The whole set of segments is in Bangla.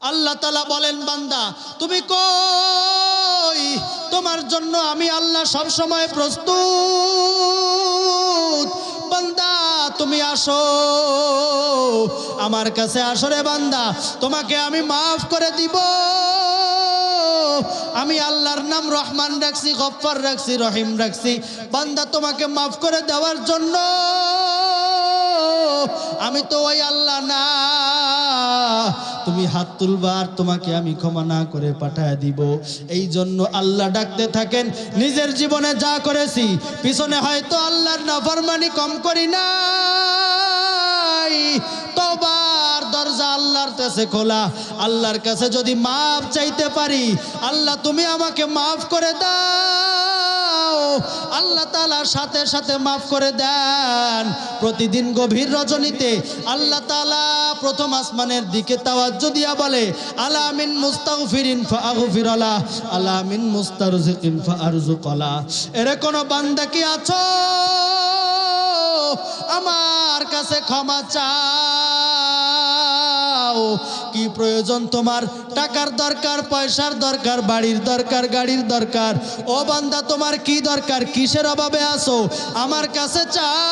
আল্লাহ তাআলা বলেন, বান্দা তুমি কই? তোমার জন্য আমি আল্লাহ সব সময় প্রস্তুত। বান্দা তুমি আসো, আমার কাছে আসো রে বান্দা, তোমাকে আমি মাফ করে দিব। আমি আল্লাহর নাম রহমান রাখছি, গফফার রাখছি, রহিম রাখছি। বান্দা তোমাকে মাফ করে দেওয়ার জন্য। আমি তো ওই আল্লাহ না। তুমি হাত তুলবার, তোমাকে আমি ক্ষমা না করে পাঠায় দিব। এই জন্য আল্লাহ ডাকতে থাকেন, নিজের জীবনে যা করেছি পিছনে হয়তো আল্লাহর নাফরমানি কম করি নাই, তওবার দরজা আল্লাহর কাছে খোলা। আল্লাহর কাছে যদি মাফ চাইতে পারি, আল্লাহ তুমি আমাকে মাফ করে দাও, আল্লাহ তাআলা সাথে সাথে মাফ করে দেন। প্রতিদিন গভীর রজনীতে আল্লাহ তাআলা প্রথম আসমানের দিকে তাওয়াজ্জু দিয়া বলে, আলা মিন মুস্তাগফিরিন ফাগফির লা, আলা মিন মুস্তারজিকিন ফারজুক লা। এর কোন বান্দা কি আছো আমার কাছে ক্ষমা চাও? কি প্রয়োজন তোমার? টাকার দরকার, পয়সার দরকার, বাড়ির দরকার, গাড়ির দরকার। ও বান্দা তোমার কি দরকার? কিসের অভাবে আছো? আমার কাছে চাও।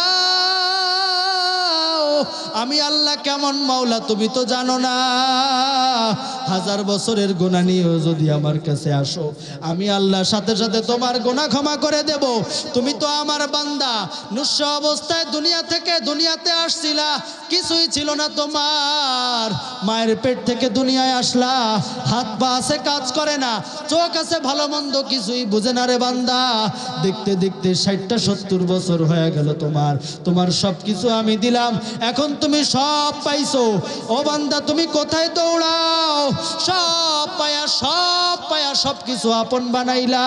আমি আল্লাহ কেমন মাওলা তুমি তো জানো না। 1000 বছরের গুনাহ নিয়েও যদি আমার কাছে আসো, আমি আল্লাহ সাথে সাথে তোমার গুনাহ ক্ষমা করে দেব। তুমি তো আমার বান্দা, নুস্য অবস্থায় দুনিয়াতে আসছিলা, কিছুই ছিল না তোমার। মায়ের পেট থেকে দুনিয়ায় আসলা, হাত পা আছে কাজ করে না, চোখ আছে ভালো মন্দ কিছুই বুঝে না রে বান্দা। দেখতে দেখতে 60-70 বছর হয়ে গেল তোমার সব কিছু আমি দিলাম, এখন তুমি সব পাইছো। ও বান্দা তুমি কোথায় দৌড়াও? সব পায়া সব কিছু আপন বানাইলা।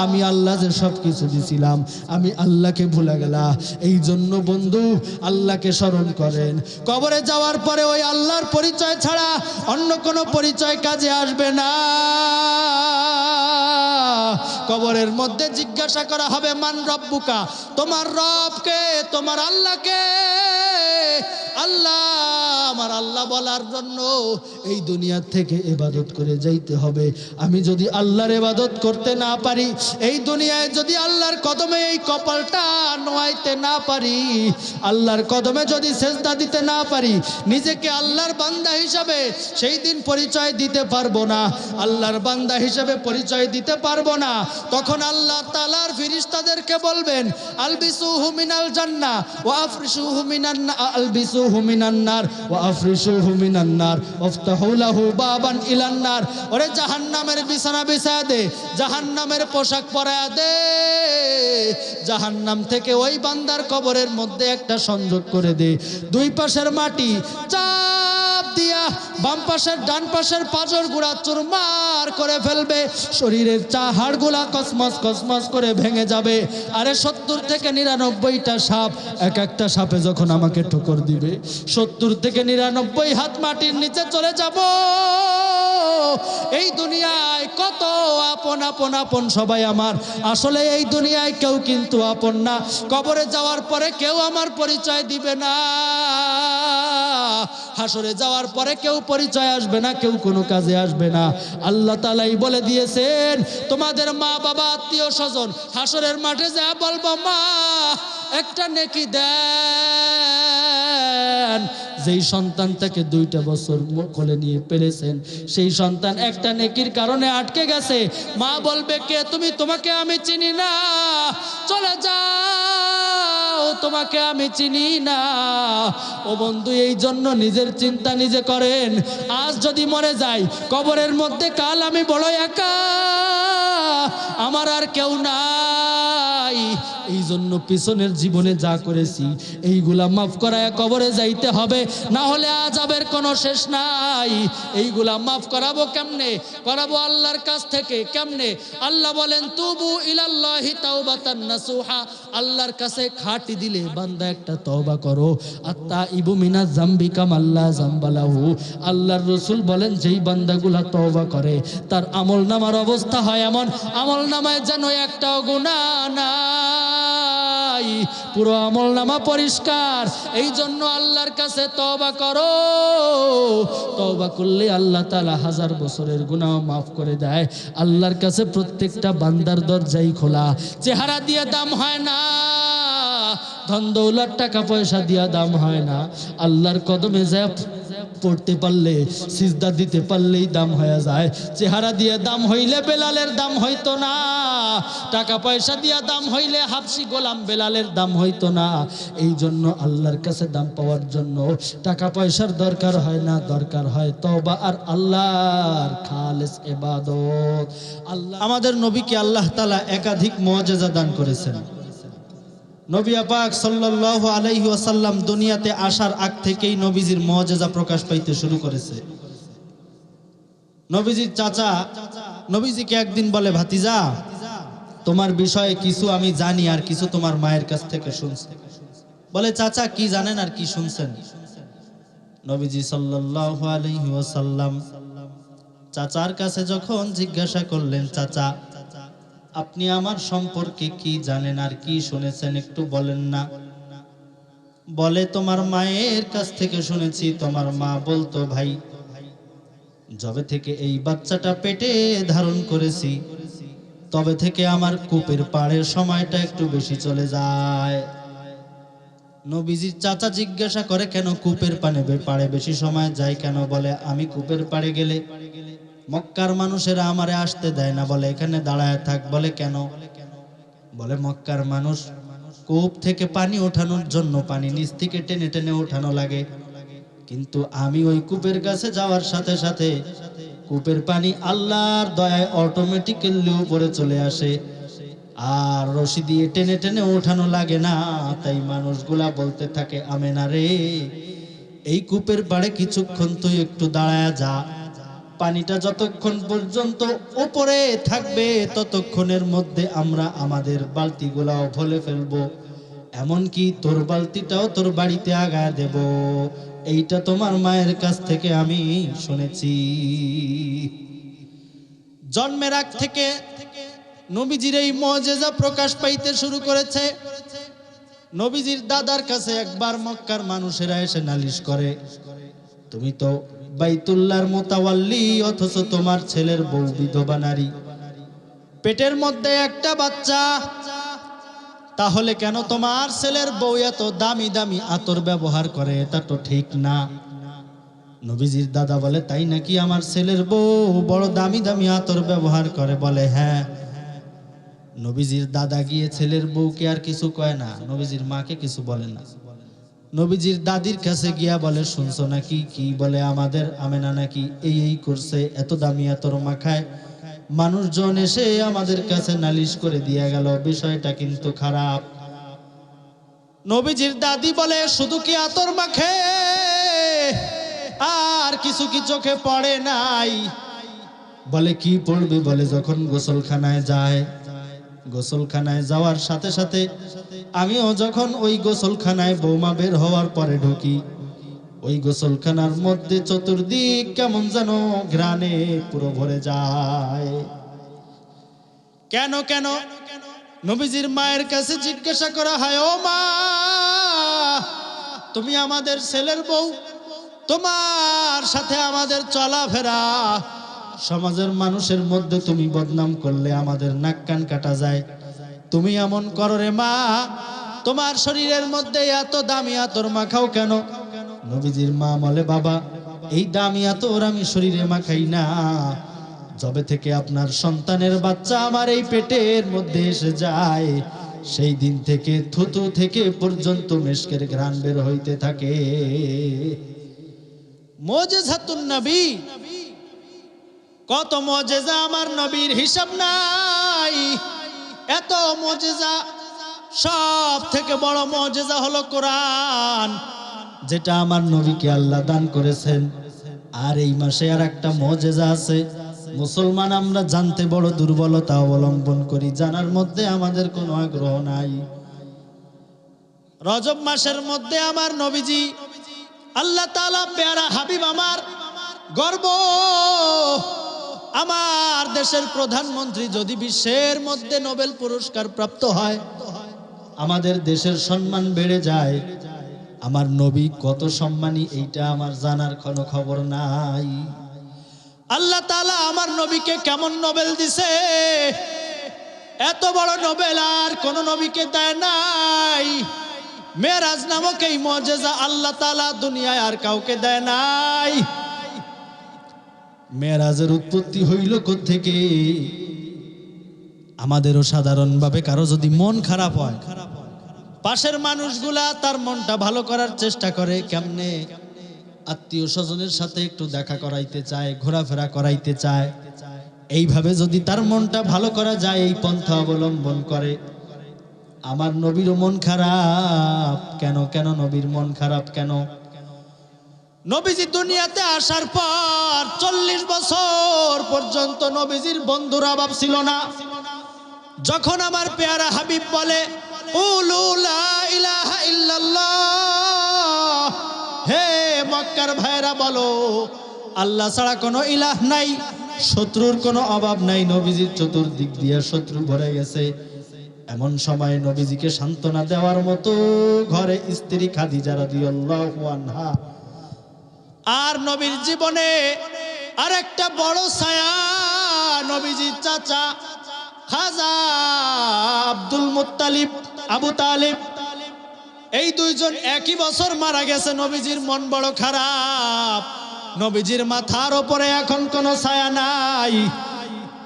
আমি আল্লাহ যে সব কিছু দিছিলাম, আমি আল্লাহকে ভুলে গেলা। এই জন্য বন্ধু আল্লাহকে স্মরণ করেন। কবরে যাওয়ার পরে ওই আল্লাহর পরিচয় ছাড়া অন্য কোনো পরিচয় কাজে আসবে না। কবরের মধ্যে জিজ্ঞাসা করা হবে, মান রব্বুকা, তোমার রবকে, তোমার আল্লাহকে। আল্লাহ, আমার আল্লাহ বলার জন্য এই দুনিয়া থেকে ইবাদত করে যাইতে হবে। আমি যদি আল্লাহর ইবাদত করতে না পারি, এই দুনিয়ায় যদি আল্লাহর কদমে এই কপালটা নোয়াইতে না পারি, আল্লাহর কদমে যদি সেজদা দিতে না পারি, নিজেকে আল্লাহর বান্দা হিসাবে সেই দিন পরিচয় দিতে পারবো না। আল্লাহর বান্দা হিসাবে পরিচয় দিতে পারবো না। তখন আল্লাহ তাআলার ফেরেশতাদেরকে বলবেন, আলবিসুহু মিনাল জান্নাহ ওয়া আফরিশুহু মিনান নার, আলবিসুহু মিনান নার ওয়া আফরিশুহু মিনান নার ওয়াফতাহু লাহু বাবান ইলান নার। ওরে জাহান্নামের বিছানা বিছায়া দে, জাহান্নামের পোশাক পরায়া দে। জাহান্নাম থেকে ওই বান্দার কবরের মধ্যে একটা সংযোগ করে দে। দুই পাশের মাটি চাপ দিয়া বাম পাশের ডান পাশের পাঁজর গুড়া চুরমার করে ফেলবে। শরীরের হাড়গুলা কসমস কসমস করে ভেঙে যাবে। আরে 70 থেকে 99টা সাপ, এক একটা সাপে যখন আমাকে ঠোকর দিবে, 70 থেকে 99 হাত মাটির নিচে চলে যাব। এই দুনিয়ায় কত আপন আপন আপন সবাই আমার, আসলে এই দুনিয়ায় কেউ কিন্তু আপন না। কবরে যাওয়ার পরে কেউ আমার পরিচয় দিবে না। হাসরে যাওয়ার পরে কেউ পরিচয় আসবে না, কেউ কোনো কাজে আসবে না। আল্লাহ তাআলাই বলে দিয়েছেন, তোমাদের মা বাবা আত্মীয় স্বজন হাসরের মাঠে যা বলবো, মা একটা নেকি দেন। যেই সন্তানটাকে 2টা বছর কোলে নিয়ে পেলেছেন, সেই সন্তান একটা নেকির কারণে আটকে গেছে। মা বলবে, কে তুমি? তোমাকে আমি চিনি না, চলে যাও, তোমাকে আমি চিনি না। ও বন্ধু, এই জন্য নিজের চিন্তা নিজে করেন। আজ যদি মরে যাই কবরের মধ্যে, কাল আমি বড় একা, আমার আর কেউ নাই। এই জন্য পিছনের জীবনে যা করেছি এইগুলা মাফ করায় কবরে যাইতে হবে, না হলে আযাবের কোনো শেষ নাই। এইগুলা মাফ করাবো কেমনে? করাবো আল্লাহর কাছ থেকে। কেমনে? আল্লাহ বলেন, তুবু ইলাল্লাহি তাওবাতান নাসুহা। আল্লাহর কাছে খাঁটি দিলে বান্দা একটা তওবা করো। আত্তাইবু মিনাজ যামবি কামাল্লা যামবালাহু। আল্লাহর রাসূল বলেন, যেই বান্দাগুলা তওবা করে তার আমলনামার অবস্থা হয় এমন, আমলনামায় যেন একটাও গুনাহ নাই। নাই, পুরো আমলনামা পরিষ্কার। এই জন্য আল্লাহর কাছে তওবা করো, তওবা করলে আল্লাহ তাআলা 1000 বছরের গুনাহ মাফ করে দেয়। আল্লাহর কাছে প্রত্যেকটা বান্দার দরজাই খোলা। চেহারা দিয়ে দাম হয় না, ধন দৌলত টাকা পয়সা দিয়া দাম হয় না। আল্লাহর কদমে যায় পড়তে পারলে, সিজদা দিতে পারলেই দাম হয়ে যায়। চেহারা দিয়ে দাম হইলে বেলালের দাম হইতো না, টাকা পয়সা দিয়া দাম হইলে হাবশি গোলাম বেলালের দাম হইতো না। এই জন্য আল্লাহর কাছে দাম পাওয়ার জন্য টাকা পয়সার দরকার হয় না, দরকার হয় তওবা আর আল্লাহর খালেস ইবাদত। আল্লাহ আমাদের নবীকে আল্লাহ তাআলা একাধিক মুআজিজা দান করেছেন। নবী পাক সাল্লাল্লাহু আলাইহি ওয়াসাল্লাম দুনিয়াতে আসার আগ থেকেই নবীজির মুআজিজা প্রকাশ পাইতে শুরু করেছে। নবীজির চাচা নবীজিকে একদিন বলে, ভাতিজা তোমার বিষয়ে কিছু আমি জানি আর কিছু তোমার মায়ের কাছ থেকে শুনছি। বলে, চাচা কি জানেন আর কি শুনছেন? নবীজি সাল্লাল্লাহু আলাইহি ওয়াসাল্লাম চাচার কাছে যখন জিজ্ঞাসা করলেন, চাচা আপনি আমার সম্পর্কে কি জানেন আর কি শুনেছেন একটু বলেন না। বলে, তোমার মায়ের কাছ থেকে শুনেছি। তোমার মা বলতো, ভাই যবে থেকে এই বাচ্চাটা পেটে ধারণ করেছি তবে থেকে আমার কূপের পাড়ের সময়টা একটু বেশি চলে যায়। নবীজির চাচা জিজ্ঞাসা করে, কেন কূপের পাড়ে বেশি সময় যায় কেন? বলে, আমি কূপের পাড়ে গেলে মক্কার মানুষেরা আমারে আসতে দেয় না, বলে এখানে দাঁড়ায় থাক। বলে, কেন? বলে, মক্কার মানুষ কূপ থেকে পানি ওঠানোর জন্য পানি নিচ থেকে টেনে টেনে ওঠানো লাগে, কিন্তু আমি ওই কূপের কাছে যাওয়ার সাথে সাথে কূপের পানি আল্লাহর দয়ায় অটোমেটিক্যালি উপরে চলে আসে, আর রশি দিয়ে টেনে টেনে ওঠানো লাগে না। তাই মানুষগুলা বলতে থাকে, আমেনা রে, এই কূপের পাড়ে কিছুক্ষণ তুই একটু দাঁড়ায় যা, পানিটা যতক্ষণ পর্যন্ত উপরে থাকবে ততক্ষণের মধ্যে আমরা আমাদের বালতিগুলাও ভরে ফেলবো, এমনকি তোর বালতিটাও তোর বাড়িতে আগায় দেব। এইটা তোমার মায়ের কাছ থেকে আমি শুনেছি। জন্মের আগ থেকে নবীজির এই মুআজিজা প্রকাশ পাইতে শুরু করেছে। নবীজির দাদার কাছে একবার মক্কার মানুষেরা এসে নালিশ করে, তুমি তো বাইতুল্লাহর মুতাওয়াল্লি, অথচ তোমার ছেলের বউ বিধবা নারী, পেটের মধ্যে একটা বাচ্চা, তাহলে কেন তোমার ছেলের বউ এত দামি দামি আতর ব্যবহার করে? এটা তো ঠিক না। নবীজির দাদা বলে, তাই নাকি? আমার ছেলের বউ বড় দামি দামি আতর ব্যবহার করে? বলে, হ্যাঁ। নবীজির দাদা গিয়ে ছেলের বউকে আর কিছু কয় না, নবীজির মাকে কিছু বলে না। নবীজির দাদির কাছে গিয়া বলে, শুনছো নাকি? কি বলে, আমাদের আমেনা নাকি এই এই করছে, এত দামি আতর মাখায়। মানুষজন এসে আমাদের কাছে নালিশ করে দিয়া গেল, বিষয়টা কিন্তু খারাপ। নবীজির দাদি বলে, শুধু কি আতর মাখে আর কিছু কি চোখে পড়ে নাই? বলে, কি পড়বে? বলে, যখন গোসলখানায় যায়, গোসলখানায় যাওয়ার সাথে সাথে আমিও যখন ওই গোসলখানায় বৌমা বের হওয়ার পরে ঢুকি, ওই গোসলখানার মধ্যে চতুর্দিক কেমন যেন ঘ্রাণে পুরো ভরে যায়। কেন কেন? নবীজির মায়ের কাছে জিজ্ঞাসা করা হয়, ও মা, তুমি আমাদের ছেলের বউ, তোমার সাথে আমাদের চলাফেরা সমাজের মানুষের মধ্যে তুমি বদনাম করলে আমাদের নাক কান কাটা যায়, তুমি এমন করো রে মা, তোমার শরীরের মধ্যে এত দামি আতর মাখাও কেন? নবীজির মা বলে, বাবা এই দামি আতর আমি শরীরে মাখাই না, যবে থেকে আপনার সন্তানের বাচ্চা আমার এই পেটের মধ্যে এসে যায় সেই দিন থেকে থুতু থেকে পর্যন্ত মিশকের ঘ্রাণ বের হইতে থাকে। মুআজিজাতুন নবী, কত মুআজিজা আমার নবীর হিসাব নাই। এত মুআজিজা, সব থেকে বড় মুআজিজা হলো কোরআন, যেটা আমার নবীকে আল্লাহ দান করেছেন। আর এই মাসে আর একটা মুআজিজা আছে, মুসলমান আমরা জানতে বড় দুর্বলতা অবলম্বন করি, জানার মধ্যে আমাদের কোনো আগ্রহ নাই। রজব মাসের মধ্যে আমার নবীজি, আল্লাহ তাআলা প্যারা হাবিব, আমার গর্ব, আমার দেশের প্রধানমন্ত্রী যদি বিশ্বের মধ্যে নোবেল পুরস্কার প্রাপ্ত হয়, আমাদের দেশের সম্মান বেড়ে যায়। আমার নবী কত সম্মানী এইটা আমার জানার কোনো খবর নাই। আল্লাহ তাআলা আমার নবীকে কেমন নোবেল দিছে, এত বড় নোবেল আর কোন নবীকে দেয় নাই। মেরাজ নামক এই মুজিজা আল্লাহ তাআলা দুনিয়ায় আর কাউকে দেয় নাই। মেরাজের উৎপত্তি হইল কোত্থেকে? আমাদেরও সাধারণভাবে কারো যদি মন খারাপ হয়, পাশের মানুষগুলা তার মনটা ভালো করার চেষ্টা করে কেমনে? আত্মীয় স্বজনের সাথে একটু দেখা করাইতে চায়, ঘোরাফেরা করাইতে চায়। এইভাবে যদি তার মনটা ভালো করা যায়, এই পন্থা অবলম্বন করে। আমার নবীরও মন খারাপ কেন? কেন নবীর মন খারাপ কেন? নবীজি দুনিয়াতে আসার পর 40 বছর পর্যন্ত নবীজির বন্ধুর অভাব ছিল না। যখন আমার পেয়ারা হাবিব বলে কুলু লা ইলাহা ইল্লাল্লাহ, হে মক্কার ভাইরা বলো আল্লাহ ছাড়া কোনো ইলাহ নাই, শত্রুর কোনো অভাব নাই। নবীজির চতুর্দিক দিয়ে শত্রু ভরে গেছে। এমন সময় নবীজিকে সান্ত্বনা দেওয়ার মতো ঘরে স্ত্রী খাদিজা রাদিয়াল্লাহু আনহা। আর নবীর জীবনে আরেকটা বড় ছায়া, নবীজির চাচা খাজা আব্দুল মুত্তালিব, আবু তালিব, এই দুইজন একই বছর মারা গেছে। নবীজির মন বড় খারাপ। নবীজির মাথার উপরে এখন কোনো ছায়া নাই।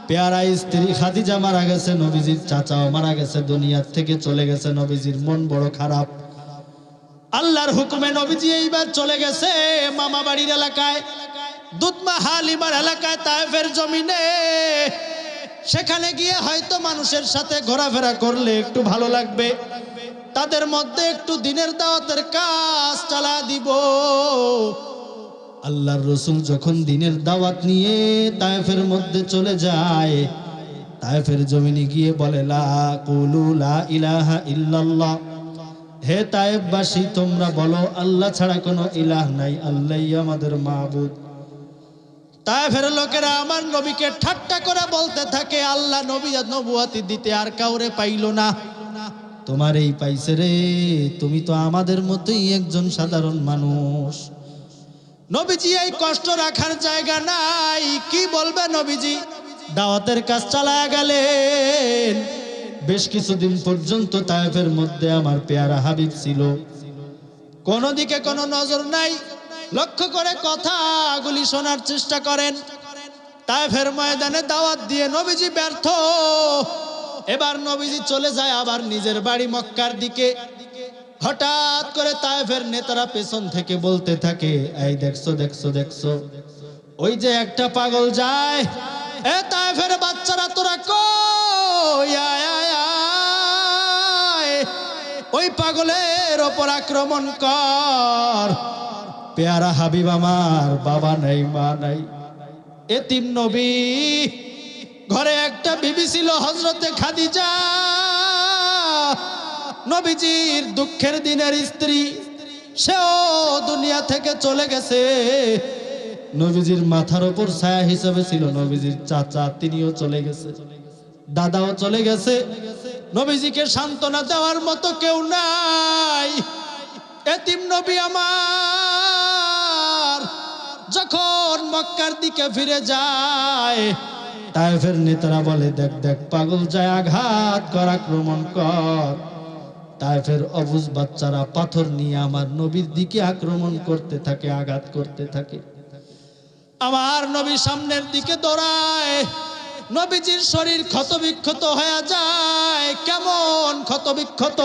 পেয়ারা স্ত্রী খাদিজা মারা গেছে, নবীজির চাচাও মারা গেছে, দুনিয়ার থেকে চলে গেছে। নবীজির মন বড় খারাপ। আল্লাহর হুকুমে নবীজি এইবার চলে গেছে মামা বাড়ির এলাকায়, দুধমা হালিমার এলাকায়, তায়েফের জমিনে। সেখানে গিয়ে হয়তো মানুষের সাথে ঘোরাফেরা করলে একটু ভালো লাগবে, তাদের মধ্যে একটু দিনের দাওয়াতের কাজ চালা দিব। আল্লাহর রাসূল যখন দিনের দাওয়াত নিয়ে তায়েফের মধ্যে চলে যায়, তায়েফের জমিনে গিয়ে বলে লা কুলু লা ইলাহা ইল্লাল্লাহ, হে তায়েফবাসী তোমরা বলো আল্লাহ ছাড়া কোনো ইলাহ নাই, আল্লাহই আমাদের মাবুদ। তায়েফের লোকেরা আমার নবীকে ঠাট্টা করে বলতে থাকে আল্লাহ নবুয়াতি দিতে আর কাউরে পাইল না, তোমার এই পাইছে রে, তুমি তো আমাদের মতোই একজন সাধারণ মানুষ। নবীজি এই কষ্ট রাখার জায়গা নাই, কি বলবে নবীজি? দাওয়াতের কাজ চালায়া গেলেন। বেশ কিছুদিন পর্যন্ত তায়েফের মধ্যে আমার পেয়ারা হাবিব ছিল, কোনো দিকে কোনো নজর নাই। লক্ষ্য করে কথাগুলি শোনার চেষ্টা করেন। তায়েফের ময়দানে দাওয়াত দিয়ে নবীজি ব্যর্থ। এবার নবীজি চলে যায় আবার নিজের বাড়ি মক্কার দিকে। হঠাৎ করে তায়েফের নেতারা পেছন থেকে বলতে থাকে, এই দেখছো দেখছো দেখছো, ওই যে একটা পাগল যায়, এ তায়েফের বাচ্চারা তোরা কই, আয় আয় আয়, ওই পাগলের ওপর আক্রমণ কর। পেয়ারা হাবিব আমার বাবা নাই মা নাই, এতিম নবী, ঘরে একটা বিবি ছিল হযরতে খাদিজা, নবীজির দুঃখের দিনের স্ত্রী, সেও দুনিয়া থেকে চলে গেছে। নবীজির মাথার উপর ছায়া হিসেবে ছিল নবীজির চাচা, তিনিও চলে গেছে, দাদাও চলে গেছে। নবীজিকে সান্ত্বনা দেওয়ার মতো কেউ নাই। এতিম নবী আমার যখন মক্কার দিকে ফিরে যায়, তায়েফের নেতারা বলে দেখ দেখ পাগল যায়, আঘাত কর, আক্রমণ কর। তায়েফের অবুঝ বাচ্চারা পাথর নিয়ে আমার নবীর দিকে আক্রমণ করতে থাকে, আঘাত করতে থাকে। আমার নবী সামনের দিকে দৌড়ায়, নবীজির শরীর ক্ষতবিক্ষত হয়ে যায়। কেমন ক্ষতবিক্ষত!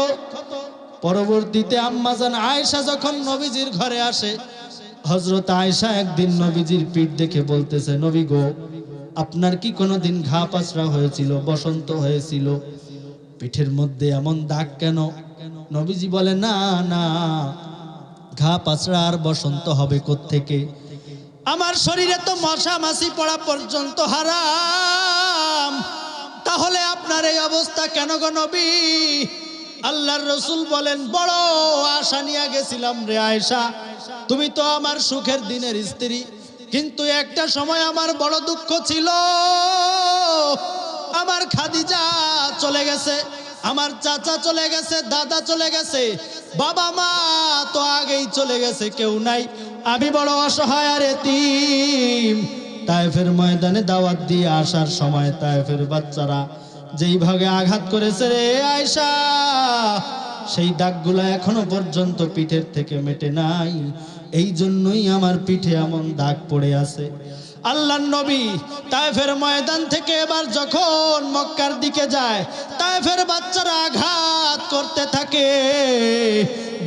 পরবর্তীতে আম্মাজান আয়েশা যখন নবীজির ঘরে আসে, হযরত আয়েশা একদিন নবীজির পিঠ দেখে বলতেছে, নবী গো, আপনার কি কোনোদিন ঘা পাচড়া হয়েছিল, বসন্ত হয়েছিল? পিঠের মধ্যে এমন দাগ কেন? নবীজি বলে, না না, ঘা পাচড়া আর বসন্ত হবে কোত্থেকে? আমার শরীরে তো মশা মাছি পড়া পর্যন্ত হারাম, তাহলে আপনার এই অবস্থা কেন গো নবী? আল্লাহর রাসূল বলেন, বড় আশা নিয়ে গেছিলাম রে আয়েশা, তুমি তো আমার সুখের দিনের স্ত্রী, কিন্তু একটা সময় আমার বড় দুঃখ ছিল, আমার খাদিজা চলে গেছে। আমার চাচা চলে গেছে, দাদা চলে গেছে, বাবা মা তো আগেই চলে গেছে, কেউ নাই, আমি বড় অসহায় আর এতিম। তায়েফের ময়দানে দাওয়াত দিয়ে আসার সময় তায়েফের বাচ্চারা যেই ভাগে আঘাত করেছে রে আয়েশা, সেই দাগগুলো এখনো পর্যন্ত পিঠের থেকে মেটে নাই। এই জন্যই আমার পিঠে এমন দাগ পড়ে আছে। আল্লাহর নবী তায়েফের ময়দান থেকে এবার যখন মক্কার দিকে যায়, তায়েফের বাচ্চারা আঘাত করতে থাকে।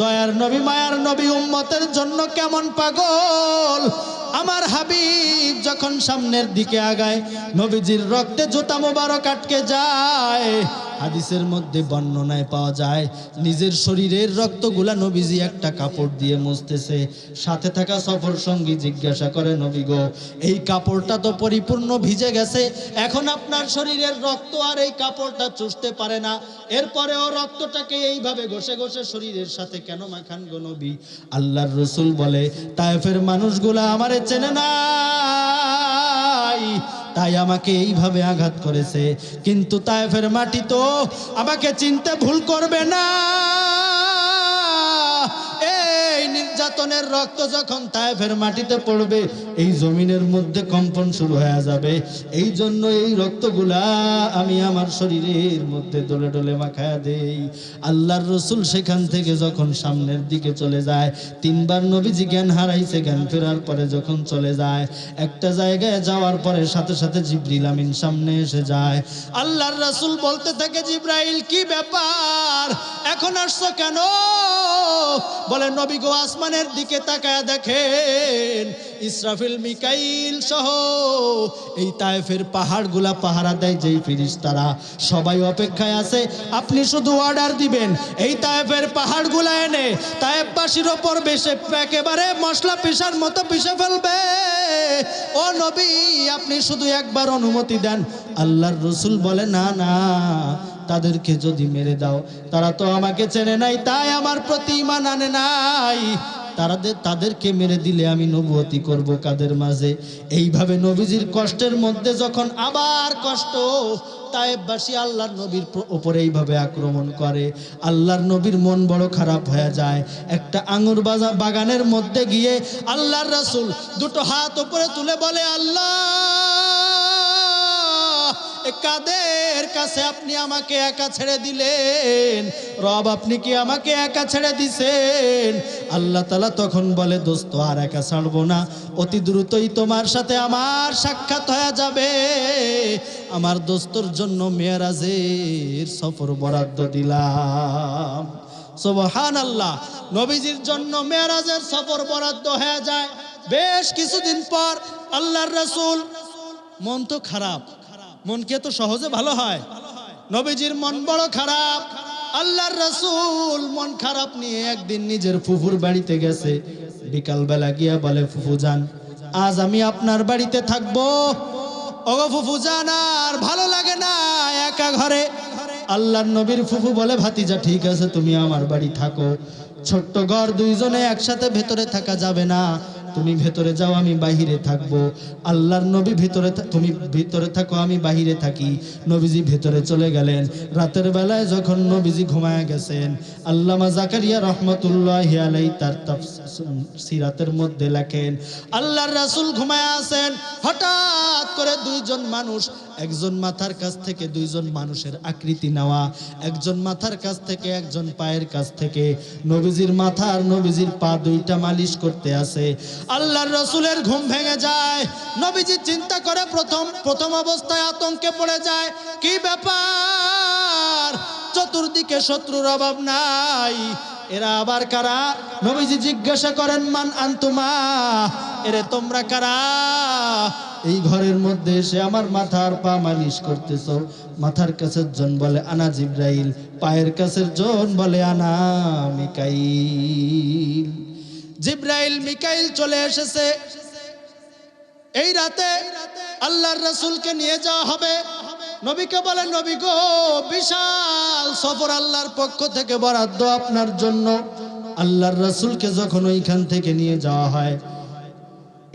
দয়ার নবী, মায়ার নবী, উম্মতের জন্য কেমন পাগল। আমার হাবিব যখন সামনের দিকে আগায়, নবীজির রক্তে জুতা মোবারক আটকে যায়। হাদিসের মধ্যে বর্ণনায় পাওয়া যায়, নিজের শরীরের রক্তগুলা নবীজি একটা কাপড় দিয়ে মুছতেছে। সাথে থাকা সফর সঙ্গী জিজ্ঞাসা করে, নবী গো, এই কাপড়টা তো পরিপূর্ণ ভিজে গেছে, এখন আপনার শরীরের রক্ত আর এই কাপড়টা চুষতে পারে না, এরপরেও রক্তটাকে এইভাবে ঘষে ঘষে শরীরের সাথে কেন মাখান গো নবী? আল্লাহর রাসূল বলে, তায়েফের মানুষগুলা আমারে চেনে নাই, তাই আমাকে এইভাবে আঘাত করেছে, কিন্তু তায়েফের মাটি তো আমাকে চিনতে ভুল করবে না। এই নির্যাতনের রক্ত যখন তায়েফের মাটিতে পড়বে, এই জমিনের মধ্যে কম্পন শুরু হয়ে যাবে। এই জন্য এই রক্তগুলা আমি আমার শরীরের মধ্যে ডলে ডলে মাখায়া দেই। আল্লাহর রাসূল সেখান থেকে যখন সামনের দিকে চলে যায়, তিনবার নবীজি জ্ঞান হারাইছে, জ্ঞান ফেরার পরে যখন চলে যায়, একটা জায়গায় যাওয়ার পরে সাথে সাথে জিবরিল আমিন সামনে এসে যায়। আল্লাহর রাসূল বলতে থাকে, জিবরাইল কি ব্যাপার, এখন আসছো কেন? বলে, নবী গো, আসমানের দিকে তাকায় দেখেন, ইসরাফিল মিকাইল সহ এই তায়েফের পাহাড়গুলা পাহারা দেয় যেই ফেরেশতারা, সবাই অপেক্ষায় আছে, আপনি শুধু অর্ডার দিবেন, এই তায়েফের পাহাড়গুলা এনে তায়েফবাসীর ওপর বেশে একেবারে মশলা পিষার মতো পিষে ফেলবে। ও নবী, আপনি শুধু একবার অনুমতি দেন। আল্লাহর রাসূল বলে, না না, তাদেরকে যদি মেরে দাও, তারা তো আমাকে চেনে নাই, তাই আমার প্রতি ঈমান আনে নাই, তাদেরকে মেরে দিলে আমি নবুয়তি করব কাদের মাঝে? এইভাবে নবীজির কষ্টের মধ্যে যখন আবার কষ্ট, তায়েফবাসী আল্লাহর নবীর উপরে এইভাবে আক্রমণ করে, আল্লাহর নবীর মন বড় খারাপ হয়ে যায়। একটা আঙ্গুর বাগানের মধ্যে গিয়ে আল্লাহর রাসূল দুটো হাত উপরে তুলে বলে, আল্লাহ, কাদের কাছে আপনি আমাকে একা ছেড়ে দিলেন? রব, আপনি কি আমাকে একা ছেড়ে দিছেন? আল্লাহ তাআলা তখন বলে, দোস্ত, আর একা ছাড়বো না, অতি দ্রুতই তোমার সাথে আমার সাক্ষাৎ হয়ে যাবে। আমার দোস্তর জন্য মেরাজের সফর বরাদ্দ দিলাম। সুবহানাল্লাহ। নবীজির জন্য মেরাজের সফর বরাদ্দ হয়ে যায়। বেশ কিছুদিন পর আল্লাহর রাসূল, মন তো খারাপ, মনকে তো সহজে ভালো হয়, নবীজির মন বড় খারাপ। আল্লাহর রাসূল মন খারাপ নিয়ে একদিন নিজের ফুফুর বাড়িতে গেছে। বিকালবেলা গিয়া বলে, ফুফু জান, আজ আমি আপনার বাড়িতে থাকবো। ওগো ফুফু জান, আর ভালো লাগে না একা ঘরে। আল্লাহর নবীর ফুফু বলে, ভাতিজা, ঠিক আছে, তুমি আমার বাড়ি থাকো, ছোট্ট ঘর, দুইজনে একসাথে ভেতরে থাকা যাবে না, তুমি ভেতরে যাও, আমি বাহিরে থাকবো। আল্লাহর নবী ভিতরে, তুমি ভিতরে থাকো, আমি বাহিরে থাকি। নবীজি ভেতরে চলে গেলেন। রাতের বেলায় যখন নবীজি ঘুমায় গেছেন, আল্লামা জাকারিয়া রহমতুল্লাহি আলাইহি তার সিরাতের মধ্যে লেখেন, আল্লাহর রাসূল ঘুমায় আছেন, হঠাৎ করে দুইজন মানুষ, একজন মাথার কাছ থেকে দুইজন মানুষের আকৃতি নেওয়া, একজন মাথার কাছ থেকে একজন পায়ের কাছ থেকে নবীজির মাথা আর নবীজির পা দুইটা মালিশ করতে আসে। আল্লাহর রাসূলের ঘুম ভেঙে যায়। নবীজি চিন্তা করে, প্রথম অবস্থায় আতঙ্কে পড়ে যায়, কি ব্যাপার, চতুর্দিকে শত্রুর অভাব নাই, এরা আবার কারা? নবীজি জিজ্ঞাসা করেন, মান আনতুমা, এরে তোমরা কারা? এই ঘরের মধ্যে এসে আমার মাথার পা মালিশ করতেছ। মাথার কাছের জন বলে, আনা জিবরাইল। পায়ের কাছের জন বলে, আনা মিকাইল। জিবরাইল মিকাইল চলে এসেছে। এই রাতে আল্লাহর রাসূলকে নিয়ে যাওয়া হবে। নবীকে বলে, নবী গো, বিশাল সফর আল্লাহর পক্ষ থেকে বরাদ্দ আপনার জন্য। আল্লাহর রাসূলকে যখন ওইখান থেকে নিয়ে যাওয়া হয়,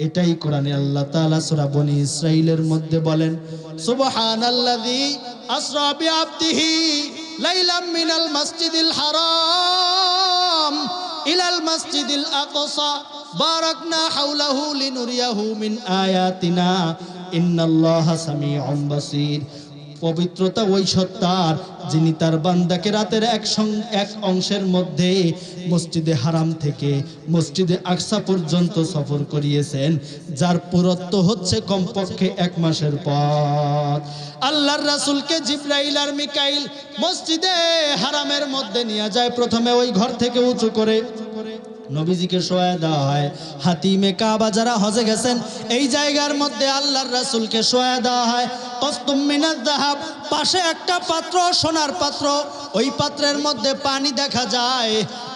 এটাই কোরআনে আল্লাহ তাআলা সূরা বনী ইসরাঈলের মধ্যে বলেন, সুবহানাল্লাযী আসরা বিআবদিহি লাইলাম মিনাল মাসজিদিল হারাম ইলাল মাসজিদিল আকসা বারাকনা হাওলাহু লিনুরিয়াহু মিন আয়াতিনা ইন্নাল্লাহা সামিউন বাসীর। পবিত্রতা ওই সত্তার যিনি তার বান্দাকে রাতের এক অংশের মধ্যে মসজিদে হারাম থেকে মসজিদে আকসা পর্যন্ত সফর করিয়েছেন, যার পুরত্ব হচ্ছে কমপক্ষে 1 মাসের পথ। আল্লাহর রাসূলকে জিবরাইল আর মিকাইল মসজিদে হারামের মধ্যে নিয়ে যায়। প্রথমে ওই ঘর থেকে উঁচু করে নবীজিকে শোয়া দেওয়া হয়। হাতিমে কাবা যারা হজে গেছেন এই জায়গার মধ্যে আল্লাহর রাসূলকে শোয়া দেওয়া হয়। কস্তুম মিনাজ যাহাব, পাশে একটা পাত্র, সোনার পাত্র, ওই পাত্রের মধ্যে পানি দেখা যায়।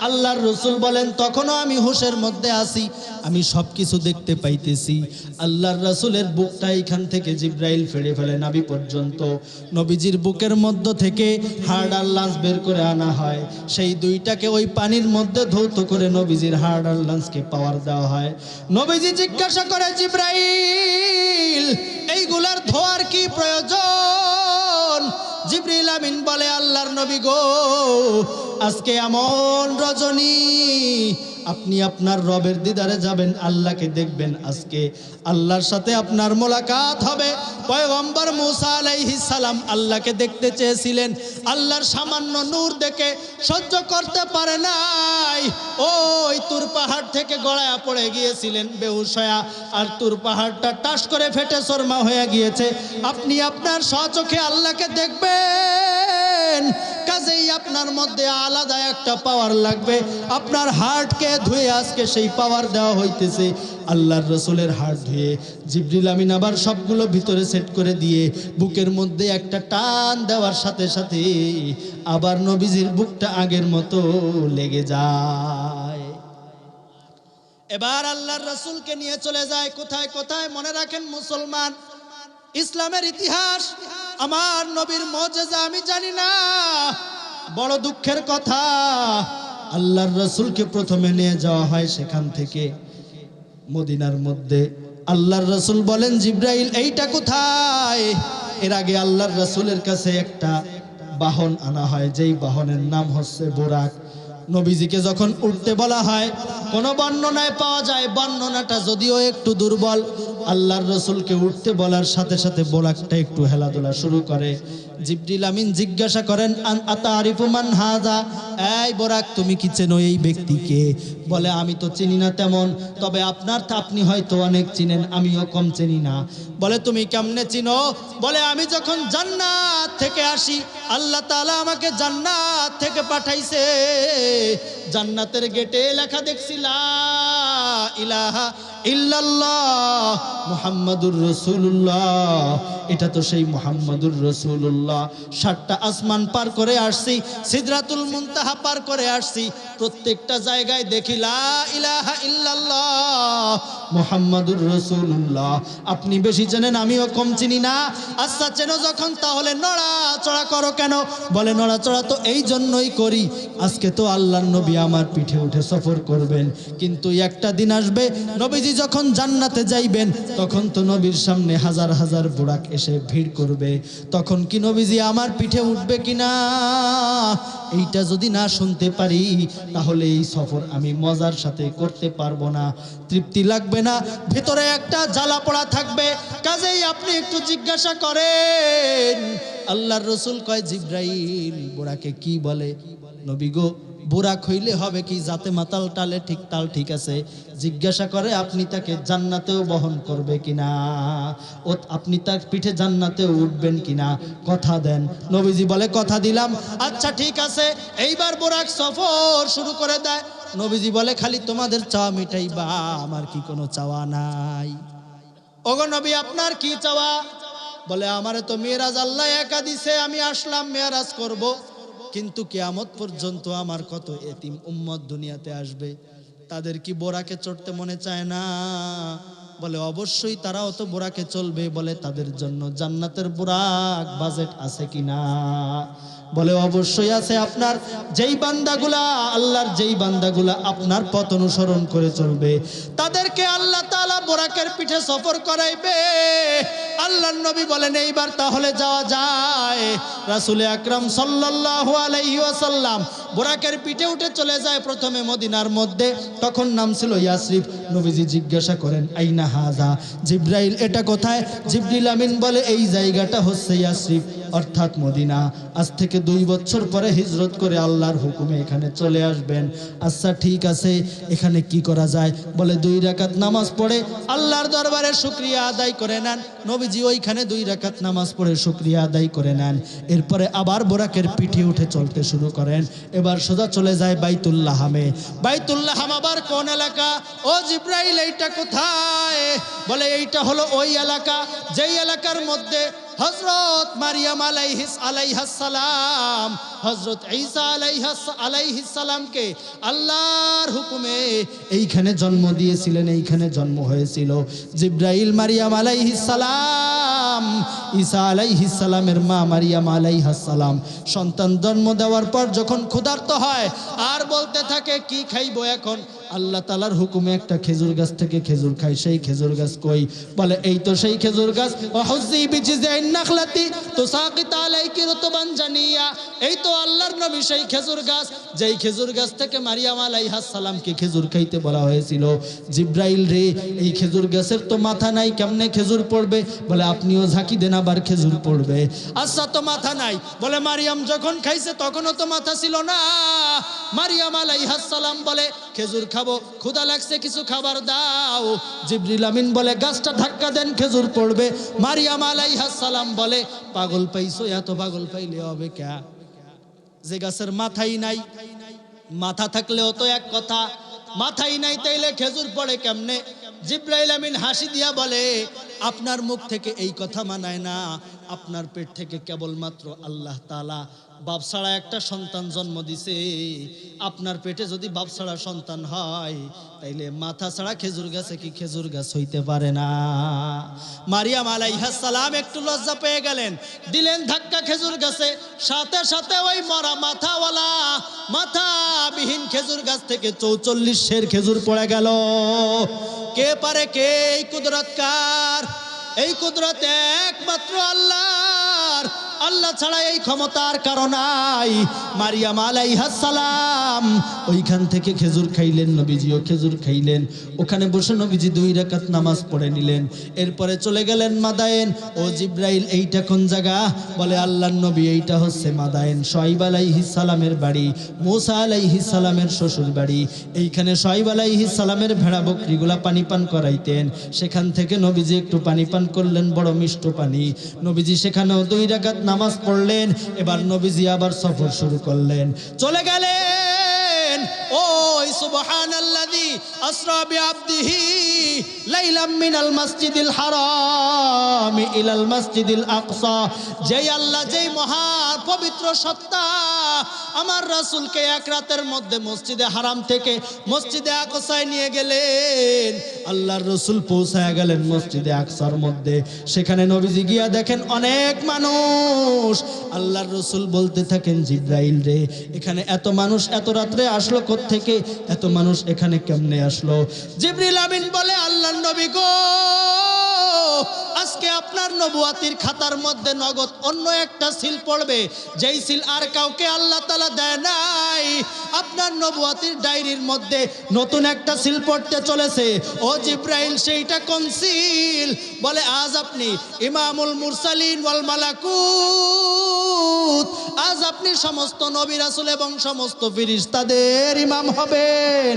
আল্লাহর রাসূল বলেন তখনও আমি হুশের মধ্যে আছি, আমি সব কিছু দেখতে পাইতেছি। আল্লাহর রাসূলের বুকটা এখান থেকে জিবরাইল ফেড়ে ফেলে নাভি পর্যন্ত। নবীজির বুকের মধ্য থেকে হাড় আর লাঞ্চ বের করে আনা হয়। সেই দুইটাকে ওই পানির মধ্যে ধৌত করে নবীজির হাড় আর লাঞ্চকে পাওয়ার দেওয়া হয়। নবীজি জিজ্ঞাসা করে, জিবরাইল এইগুলার ধোয়ার কি প্রয়োজন? জিবরিল আমিন বলে, আল্লাহর নবী গো, আজকে এমন রজনী, আপনি আপনার রবের দিদারে যাবেন, আল্লাহকে দেখবেন। আজকে আল্লাহর সাথে আপনার মোলাকাত হবে। পয়গম্বর মুসা আলাইহিস সালাম আল্লাহকে দেখতে চেয়েছিলেন, আল্লাহর সামান্য নূর দেখে সহ্য করতে পারে নাই, ওই তুর পাহাড় থেকে গড়ায়া পড়ে গিয়েছিলেন বেহুশ হয়ে, আর তুর পাহাড়টা টাস করে ফেটে চরমা হয়ে গিয়েছে। আপনি আপনার স্বচোখে আল্লাহকে দেখবেন, কাজেই আপনার মধ্যে আলাদা একটা পাওয়ার লাগবে। আপনার হার্টকে ধুয়ে আজকে সেই পাওয়ার দেওয়া হইতেছে। আল্লাহর রাসূলের হার্ট ধুয়ে জিবরিল আমিন আবার সবগুলো ভিতরে সেট করে দিয়ে বুকের মধ্যে একটা টান দেওয়ার সাথে সাথে আবার নবীজির বুকটা আগের মতো লেগে যায়। এবার আল্লাহর রাসূলকে নিয়ে চলে যায় কোথায় কোথায়। মনে রাখেন মুসলমান, ইসলামের ইতিহাস, আমার নবীর মুজিজা আমি জানি না। বড় দুঃখের কথা, আল্লাহর রাসূলকে প্রথমে নিয়ে যাওয়া হয় সেখান থেকে মদিনার মধ্যে। আল্লাহর রাসূল বলেন, জিবরাইল এইটা কোথায়? এর আগে আল্লাহর রাসূলের কাছে একটা বাহন আনা হয়, যেই বাহনের নাম হচ্ছে বুরাক। নবীজিকে যখন উঠতে বলা হয়, কোন বর্ণনায় পাওয়া যায়, বর্ণনাটা যদিও একটু দুর্বল, আল্লাহর রাসূলকে উঠতে বলার সাথে সাথে বুরাকটা একটু হেলাদোলা শুরু করে। জিবরিল আমিন জিজ্ঞাসা করেন, আতারিফু মান হাযা, এই বুরাক তুমি কি চেনো এই ব্যক্তিকে? বলে, আমি তো চিনি না তেমন, তবে আপনি হয়তো অনেক চিনেন, আমিও কম চিনি না। বলে, তুমি কেমনে চিনো? বলে, আমি যখন জান্নাত থেকে আসি, আল্লাহ তাআলা আমাকে জান্নাত থেকে পাঠাইছে, জান্নাতের গেটে লেখা দেখছি লা ইলাহা ইল্লাল্লাহ মুহাম্মাদুর রাসূলুল্লাহ। এটা তো সেই মুহাম্মাদুর রাসূলুল্লাহ। 7টা আসমান পার করে আসছি, সিদরাতুল মুনতাহা পার করে আসছি, প্রত্যেকটা জায়গায় দেখি লা ইলাহা ইল্লাল্লাহ মুহাম্মাদুর রাসূলুল্লাহ। আপনি বেশি জানেন, আমিও কম চিনি না। আচ্ছা চেনো যখন, তাহলে নড়াচড়া করো কেন? বলে, নড়াচড়া তো এই জন্যই করি, আজকে তো আল্লাহর নবী আমার পিঠে উঠে সফর করবেন, কিন্তু একটা দিন আসবে নবীজি যখন জান্নাতে যাইবেন, তখন তো নবীর সামনে হাজার হাজার বুরাক এসে ভিড় করবে, তখন কি নবীজি আমার পিঠে উঠবে কিনা? এইটা যদি না শুনতে পারি, তাহলে এই সফর আমি মজার সাথে করতে পারবো না, তৃপ্তি লাগবে না, ভিতরে একটা জ্বালা পোড়া থাকবে। কাজেই আপনি একটু জিজ্ঞাসা করেন। আল্লাহর রাসূল কয়, জিবরাইল বুরাকে কি বলে? নবী গো, বুরাক হইলে হবে কি, যাতে মাতাল টালে ঠিক তাল ঠিক আছে। জিজ্ঞাসা করে, আপনি তাকে জান্নাতেও বহন করবে কিনা, ও আপনি তার পিঠে জান্নাতেও উঠবেন কিনা, কথা দেন। নবীজি বলে, কথা দিলাম। আচ্ছা ঠিক আছে, এইবার বুরাক সফর শুরু করে দেয়। নবীজি বলে, খালি তোমাদের চাওয়া মিটাই বা, আমার কি কোনো চাওয়া নাই? ওগো নবী, আপনার কি চাওয়া? বলে, আমারে তো মেরাজ আল্লাহ একা দিছে, আমি আসলাম মেরাজ করব, কিন্তু কিয়ামত পর্যন্ত আমার কত এতিম উম্মত দুনিয়াতে আসবে, তাদের কি বোরাকে চড়তে মনে চায় না? বলে, অবশ্যই তারাও তো বোরাকে চলবে। বলে, তাদের জন্য জান্নাতের বোরাক বাজেট আছে কিনা? বলে, অবশ্যই আছে। আপনার যেই বান্দাগুলা, আল্লাহর যেই বান্দাগুলা আপনার পথ অনুসরণ করে চলবে, তাদেরকে আল্লাহ তাআলা বোরাকের পিঠে সফর করাইবে। আল্লাহর নবী বলেন এইবার তাহলে যাওয়া যায়। রাসূল আকরাম সাল্লাল্লাহু আলাইহি ওয়াসাল্লাম বোরাকের পিঠে উঠে চলে যায় প্রথমে মদিনার মধ্যে, তখন নাম ছিল ইয়াসরিব। নবীজি জিজ্ঞাসা করেন আইনা হাজা, জিব্রাইল এটা কোথায়? জিবরিল আমিন বলে এই জায়গাটা হচ্ছে ইয়াসরিব, অর্থাৎ মদিনা। আজ থেকে 2 বছর পরে হিজরত করে আল্লাহর হুকুমে এখানে চলে আসবেন। আচ্ছা ঠিক আছে, এখানে কি করা যায়? বলে 2 রাকাত নামাজ পড়ে আল্লাহর দরবারে শুকরিয়া আদায় করে নেন। নবীজি ওইখানে 2 রাকাত নামাজ পড়ে শুকরিয়া আদায় করে নেন। এরপরে আবার বোরাকের পিঠে উঠে চলতে শুরু করেন। এবার সোজা চলে যায় বাইতুল্লাহামে। বাইতুল্লাহাম আবার কোন এলাকা? ও জিব্রাইল এইটা কোথায়? বলে এইটা হলো ওই এলাকা যেই এলাকার মধ্যে হযরত মারিয়াম আলাইহিস সালাম হযরত ঈসা আলাইহিস সালামকে আল্লাহর হুকুমে এইখানে জন্ম দিয়েছিলেন, এইখানে জন্ম হয়েছিল। জিব্রাইল মারিয়াম আলাইহিস সালাম, ঈসা আলাইহিস সালামের মা মারিয়াম আলাইহিস সালাম সন্তান জন্ম দেওয়ার পর যখন ক্ষুধার্ত হয় আর বলতে থাকে কি খাইবো এখন? আল্লাহ তাআলার হুকুমে একটা খেজুর গাছ থেকে খেজুর খায়। সেই খেজুর গাছ কই? বলে এই তো সেই খেজুর গাছ। ওয়াহুজ্জি বিজিযাইন নাখলাতি তুসাকিত আলাইকি রুতবান জানিয়া, এই তো আল্লাহর নবী সেই খেজুর গাছ, যেই খেজুর গাছ থেকে মারিয়াম আলাইহিস সালামকে খেজুর খাইতে বলা হয়েছিল। জিব্রাইল রে, এই খেজুর গাছের তো মাথা নাই, কেমনে খেজুর পড়বে? বলে আপনিও ঝাঁকি দেন, আবার খেজুর পড়বে। আচ্ছা তো মাথা নাই। বলে মারিয়াম যখন খাইছে তখনও তো মাথা ছিল না। মারিয়াম আলাইহিস সালাম বলে খেজুর খাবো, ক্ষুধা লাগছে, কিছু খাবার দাও। জিবরিল আমিন বলে গাছটা ধাক্কা দেন, খেজুর পড়বে। মারিয়াম আলাইহিস সালাম বলে পাগল পাইছো, এত পাগল পাইলে হবে কে? যে গাছের মাথাই নাই। মাথা থাকলেও তো এক কথা, মাথাই নাই তাইলে খেজুর পড়ে কেমনে? জিবরাইল আমিন হাসি দিয়া বলে আপনার মুখ থেকে এই কথা মানায় না। আপনার পেট থেকে কেবলমাত্র আল্লাহ তাআলা বাপ ছাড়া একটা সন্তান জন্ম দিছে। আপনার পেটে যদি বাপ ছাড়া সন্তান হয় তাইলে মাথা ছাড়া খেজুর গাছে কি খেজুর গাছ হইতে পারে না? মারিয়াম আলাইহিস সালাম একটু লজ্জা পেয়ে গেলেন, দিলেন ধাক্কা খেজুর গাছে। সাথে সাথে ওই মরা মাথাওয়ালা মাথাবিহীন খেজুর গাছ থেকে 44 সের খেজুর পড়ে গেল। কে পারে? কে? এই কুদরত কার? এই কুদরত একমাত্র আল্লাহর। আল্লাহ ছাড়া এই ক্ষমতার কারণ নাই। মারিয়াম আলাইহিস সালাম ওইখান থেকে খেজুর খাইলেন, নবীজিও খেজুর খাইলেন। ওখানে বসে নবীজি 2 রাকাত নামাজ পড়ে নিলেন। এরপরে চলে গেলেন মাদায়েন। ও জিব্রাইল এইটা কোন জায়গা? বলে আল্লাহর নবী এইটা হচ্ছে মাদায়েন, শুআয়ব আলাইহিস সালামের বাড়ি, মূসা আলাইহিস সালামের শ্বশুর বাড়ি। এইখানে শুআয়ব আলাইহিস সালামের ভেড়া বকরিগুলা পানি পান করাইতেন। সেখান থেকে নবীজি একটু পানি পান করলেন, বড় মিষ্ট পানি। নবীজি সেখানেও 2 রাকাত নামাজ পড়লেন। এবার নবীজি আবার সফর শুরু করলেন, চলে গেলেন। ওই সুবহানাল্লাযী আসরা বিআবদিহি লাইলাম মিনাল মাসজিদিল হারাম ইলাল মাসজিদিল আকসা। যেই আল্লাহ, যেই মহা পবিত্র সত্তা আমার রাসূলকে এক রাতের মধ্যে মসজিদে হারাম থেকে মসজিদে আকসায় নিয়ে গেলেন। আল্লাহর রাসূল পৌঁছায় গেলেন মসজিদে আকসার মধ্যে। সেখানে নবীজি গিয়া দেখেন অনেক মানুষ। আল্লাহর রাসূল বলতে থাকেন জিব্রাইল রে, এখানে এত মানুষ এত রাত্রে আসলো কোত্থেকে? এত মানুষ এখানে কেমনে আসলো? জিবরিল আমিন বলে আল্লাহর নবী গো, আজকে আপনার নবুয়াতির খাতার মধ্যে নগদ অন্য একটা সিল পড়বে, যেই সিল আর কাউকে আল্লাহ তাআলা দেয় নাই। আপনার নবুয়াতির ডায়েরির মধ্যে নতুন একটা সিল পড়তে চলেছে। ও জিব্রাইল, সেইটা কোন সিল? বলে আজ আপনি ইমামুল মুরসালিন ওয়াল মালাকুত, আজ আপনি সমস্ত নবী রাসূল এবং সমস্ত ফেরেশতাদের ইমাম হবেন।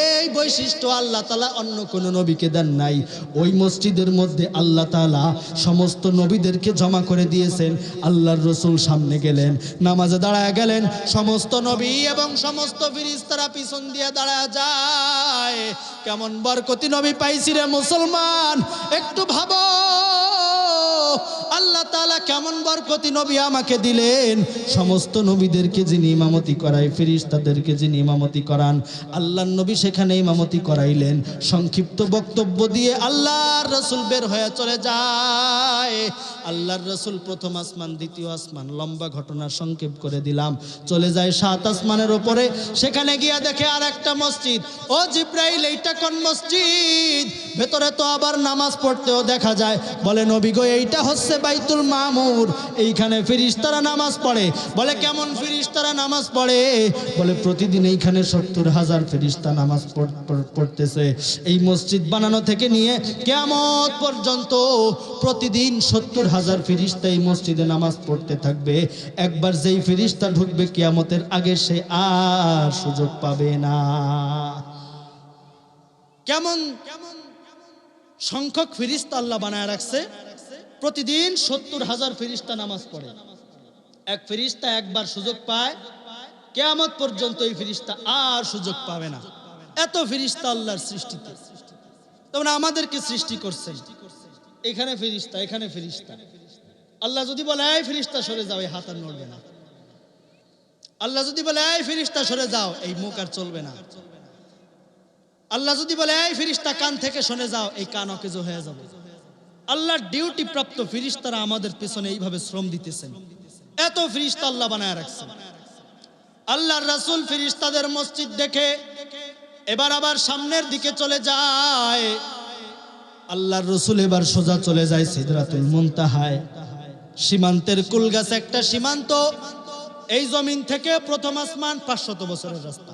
এই বৈশিষ্ট্য আল্লাহ তাআলা অন্য কোন নবীকে দেন নাই। ওই মসজিদের মধ্যে আল্লাহ তাআলা সমস্ত নবীদেরকে জমা করে দিয়েছেন। আল্লাহর রাসূল সামনে গেলেন, নামাজে দাঁড়ায় গেলেন। সমস্ত নবী এবং সমস্ত ফেরেশতারা পিছন দিয়ে দাঁড়ায় যায়। কেমন বরকতি নবী পাইছি রে মুসলমান, একটু ভাবো। আল্লাহ তাআলা কেমন বরকতি নবী আমাকে দিলেন। সমস্ত নবীদেরকে যিনি ইমামতি করায়, ফেরেশতাদেরকে যিনি ইমামতি করান, আল্লাহর নবী সেখানে ইমামতি করাইলেন। সংক্ষিপ্ত বক্তব্য দিয়ে আল্লাহর রাসূল বের হয়ে চলে যায়। আল্লাহর রাসূল প্রথম আসমান, দ্বিতীয় আসমান, লম্বা ঘটনা সংক্ষেপ করে দিলাম, চলে যায় 7 আসমানের উপরে। সেখানে গিয়া দেখে আর একটা মসজিদ। ও জিব্রাইল, এইটা কোন মসজিদ? ভেতরে তো আবার নামাজ পড়তেও দেখা যায়। বলে নবী গো, এইটা হচ্ছে বাইতুল মামুর, এইখানে ফেরেশতারা নামাজ পড়ে। বলে কেমন ফেরেশতারা নামাজ পড়ে? বলে প্রতিদিন এইখানে 70,000 ফেরেশতা নামাজ পড়তেছে। এই মসজিদ বানানো থেকে নিয়ে কিয়ামত পর্যন্ত প্রতিদিন 70,000 ফেরেশতা এই মসজিদে নামাজ পড়তে থাকবে। একবার যেই ফেরেশতা ঢুকবে কিয়ামতের আগে, সে আর সুযোগ পাবে না। কেমন সংখ্যক ফেরেশতা আল্লাহ বানায় রাখছে। প্রতিদিন 70,000 ফেরেশতা নামাজ পড়ে। এক ফেরেশতা একবার সুযোগ পায়, কিয়ামত পর্যন্ত এই ফেরেশতা আর সুযোগ পাবে না। এত ফেরেশতা আল্লাহর সৃষ্টিতে। তোমরা আমাদেরকে সৃষ্টি করছেন, এখানে ফেরেশতা, এখানে ফেরেশতা। আল্লাহ যদি বলে এই ফেরেশতা সরে যাও, এই হাত আর নড়বে না। আল্লাহ যদি বলে এই ফেরেশতা সরে যাও, এই মুখ আর চলবে না। আল্লাহ যদি বলে এই ফেরেশতা কান থেকে শুনে যাও, এই কান অকেজ হয়ে যাবে। আল্লাহর ডিউটি প্রাপ্ত ফেরেশতারা আমাদের পেছনে এইভাবে শ্রম দিতেছেন। এত ফেরেশতা আল্লাহ বানায় রাখছেন। আল্লাহর রাসূল ফেরেশতাদের মসজিদ দেখে এবার আবার সামনের দিকে চলে যায়। আল্লাহর রাসূল এবার সোজা চলে যায় সিদরাতুল মুনতাহায়। সীমান্তের কুলগাছ একটা সীমান্ত। এই জমিন থেকে প্রথম আসমান 500 বছরের রাস্তা।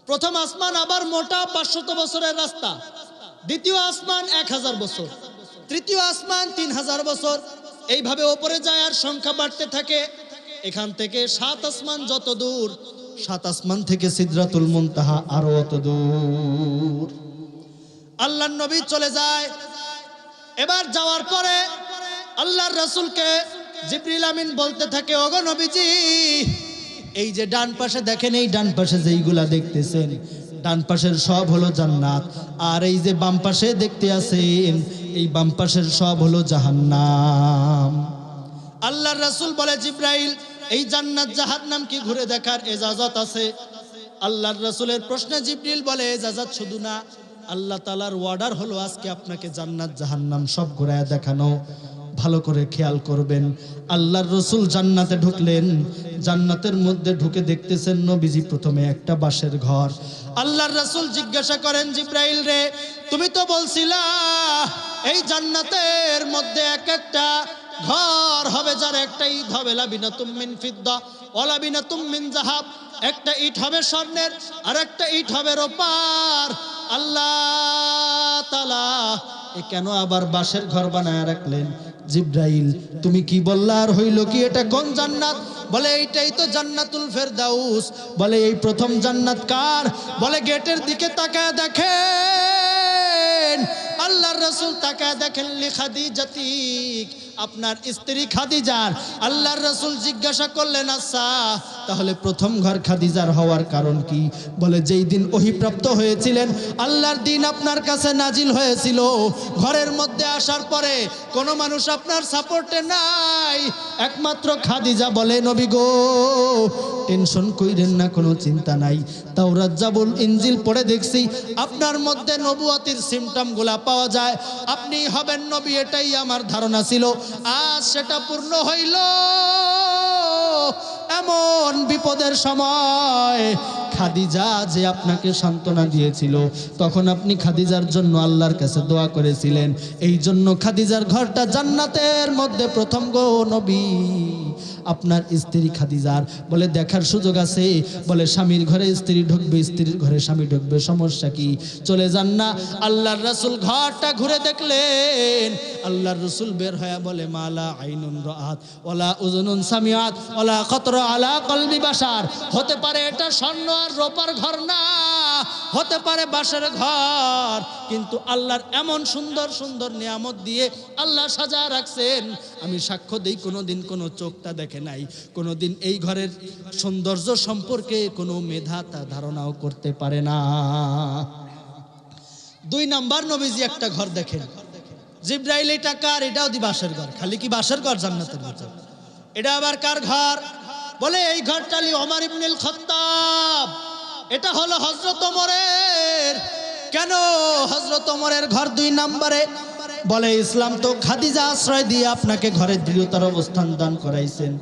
প্রথম আসমান আবার মোটা 500 বছরের রাস্তা। দ্বিতীয় আসমান 1000 বছর, তৃতীয় আসমান 3000 বছর। এইভাবে উপরে যায় আর সংখ্যা বাড়তে থাকে। এখান থেকে 7 আসমান যত দূর, 7 আসমান থেকে সিদরাতুল মুনতাহা আরো অত দূর। আল্লাহর নবী চলে যায়। এবার যাওয়ার পরে আল্লাহর রাসূলকে জিবরিল আমিন বলতে থাকে, ওগো নবীজি, এই যে ডান পাশে দেখেন, এই ডান পাশে যেইগুলা দেখতেছেন, ডান পাশের সব হলো জান্নাত। আর এই যে বাম পাশে দেখতে আছেন, এই বাম পাশের সব হলো জাহান্নাম। আল্লাহর রাসূল বলে, জিবরাইল, এই জান্নাত জাহান্নাম কি ঘুরে দেখার ইজাজত আছে? আল্লাহর রাসূলের প্রশ্নে জিবরিল বলে, ইজাজত শুধু না, আল্লাহ তাআলার অর্ডার হলো আজকে আপনাকে জান্নাত জাহান্নাম সব ঘুরায় দেখানো। ভালো করে খেয়াল করবেন। আল্লাহর রাসূল জান্নাতে ঢুকলেন। জান্নাতের মধ্যে ঢুকে দেখতেছেন নবীজি প্রথমে একটা বাঁশের ঘর। আল্লাহর রাসূল জিজ্ঞাসা করেন, জিবরাইল রে, তুমি তো বলছিলা এই জান্নাতের মধ্যে এক একটা ঘর হবে, যার একটা ইট হবে লাবিনাতুম মিন ফিদ্দা ওয়া লাবিনাতুম মিন যাহাব। একটা ইট হবে স্বর্ণের, আর একটা ইট হবে রূপার। আল্লাহ তাআলা এ কেন আবার বাঁশের ঘর বানায় রাখলেন? জিবরাইল, তুমি কি বললা, আর হইল কি? এটা কোন জান্নাত? বলে এইটাই তো জান্নাতুল ফেরদাউস। বলে এই প্রথম জান্নাত কার? বলে গেটের দিকে তাকায় দেখেন। আল্লাহর রাসূল তাকায় দেখেন, লি খাদিজাতিক, আপনার স্ত্রী খাদিজার। আল্লাহর রাসূল জিজ্ঞাসা করলেন, আচ্ছা তাহলে প্রথম ঘর খাদিজার হওয়ার কারণ কি? বলে যেই দিন ওহীপ্রাপ্ত হয়েছিলেন, আল্লাহর দিন আপনার কাছে নাজিল হয়েছিল, ঘরের মধ্যে আসার পরে কোনো মানুষ আপনার সাপোর্টে নাই, একমাত্র খাদিজা। বলে নবী গো, টেনশন কইরেন না, কোনো চিন্তা নাই। তাওরাত জাবুল ইনজিল পড়ে দেখছি আপনার মধ্যে নবুয়তির সিমটমগুলা পাওয়া যায়, আপনি হবেন নবী, এটাই আমার ধারণা ছিল। আজ সেটা পূর্ণ হইল। এমন বিপদের সময় খাদিজা যে আপনাকে সান্ত্বনা দিয়েছিল, তখন আপনি খাদিজার জন্য আল্লাহর কাছে দোয়া করেছিলেন। এই জন্য খাদিজার ঘরটা জান্নাতের মধ্যে প্রথম গো নবী, আপনার স্ত্রী খাদিজার। বলে দেখার সুযোগ আছে? বলে স্বামীর ঘরে স্ত্রী ঢুকবে, স্ত্রীর ঘরে স্বামী ঢুকবে, সমস্যা কি? চলে যান না। আল্লাহর রাসূল ঘরটা ঘুরে দেখলেন। আল্লাহর রাসূল বের হয়ে বলে, মালা আইনুন রাআত ওয়ালা উযুনুন সামিআত ওয়ালা খাতরা আলা কলবি বাশার। হতে পারে এটা স্বর্ণ আর রূপার ঘর না, হতে পারে বাঁশের ঘর, কিন্তু আল্লাহর এমন সুন্দর সুন্দর নিয়ামত দিয়ে আল্লাহ সাজা রাখছেন। আমি সাক্ষ্য দেই, কোনোদিন কোনো চোখটা দেখে নাই, কোনোদিন এই ঘরের সৌন্দর্য সম্পর্কে কোনো মেধা তা ধারণাও করতে পারে না। 2 নাম্বার, নবীজি একটা ঘর দেখেন। জিব্রাইল এটা কার? এটাও দি বাসের ঘর। খালি কি বাসের ঘর জান্নাতের ভিতর? এটা আবার কার ঘর? বলে এই ঘরটা ওমর ইবনুল খাত্তাব, এটা হলো হযরত ওমরের। কেন হযরত ওমরের ঘর 2 নম্বরে? বলে ইসলাম তো খাদিজা আশ্রয় দিয়ে আপনাকে ঘরে দৃঢ়তার অবস্থান দান করাইছেন,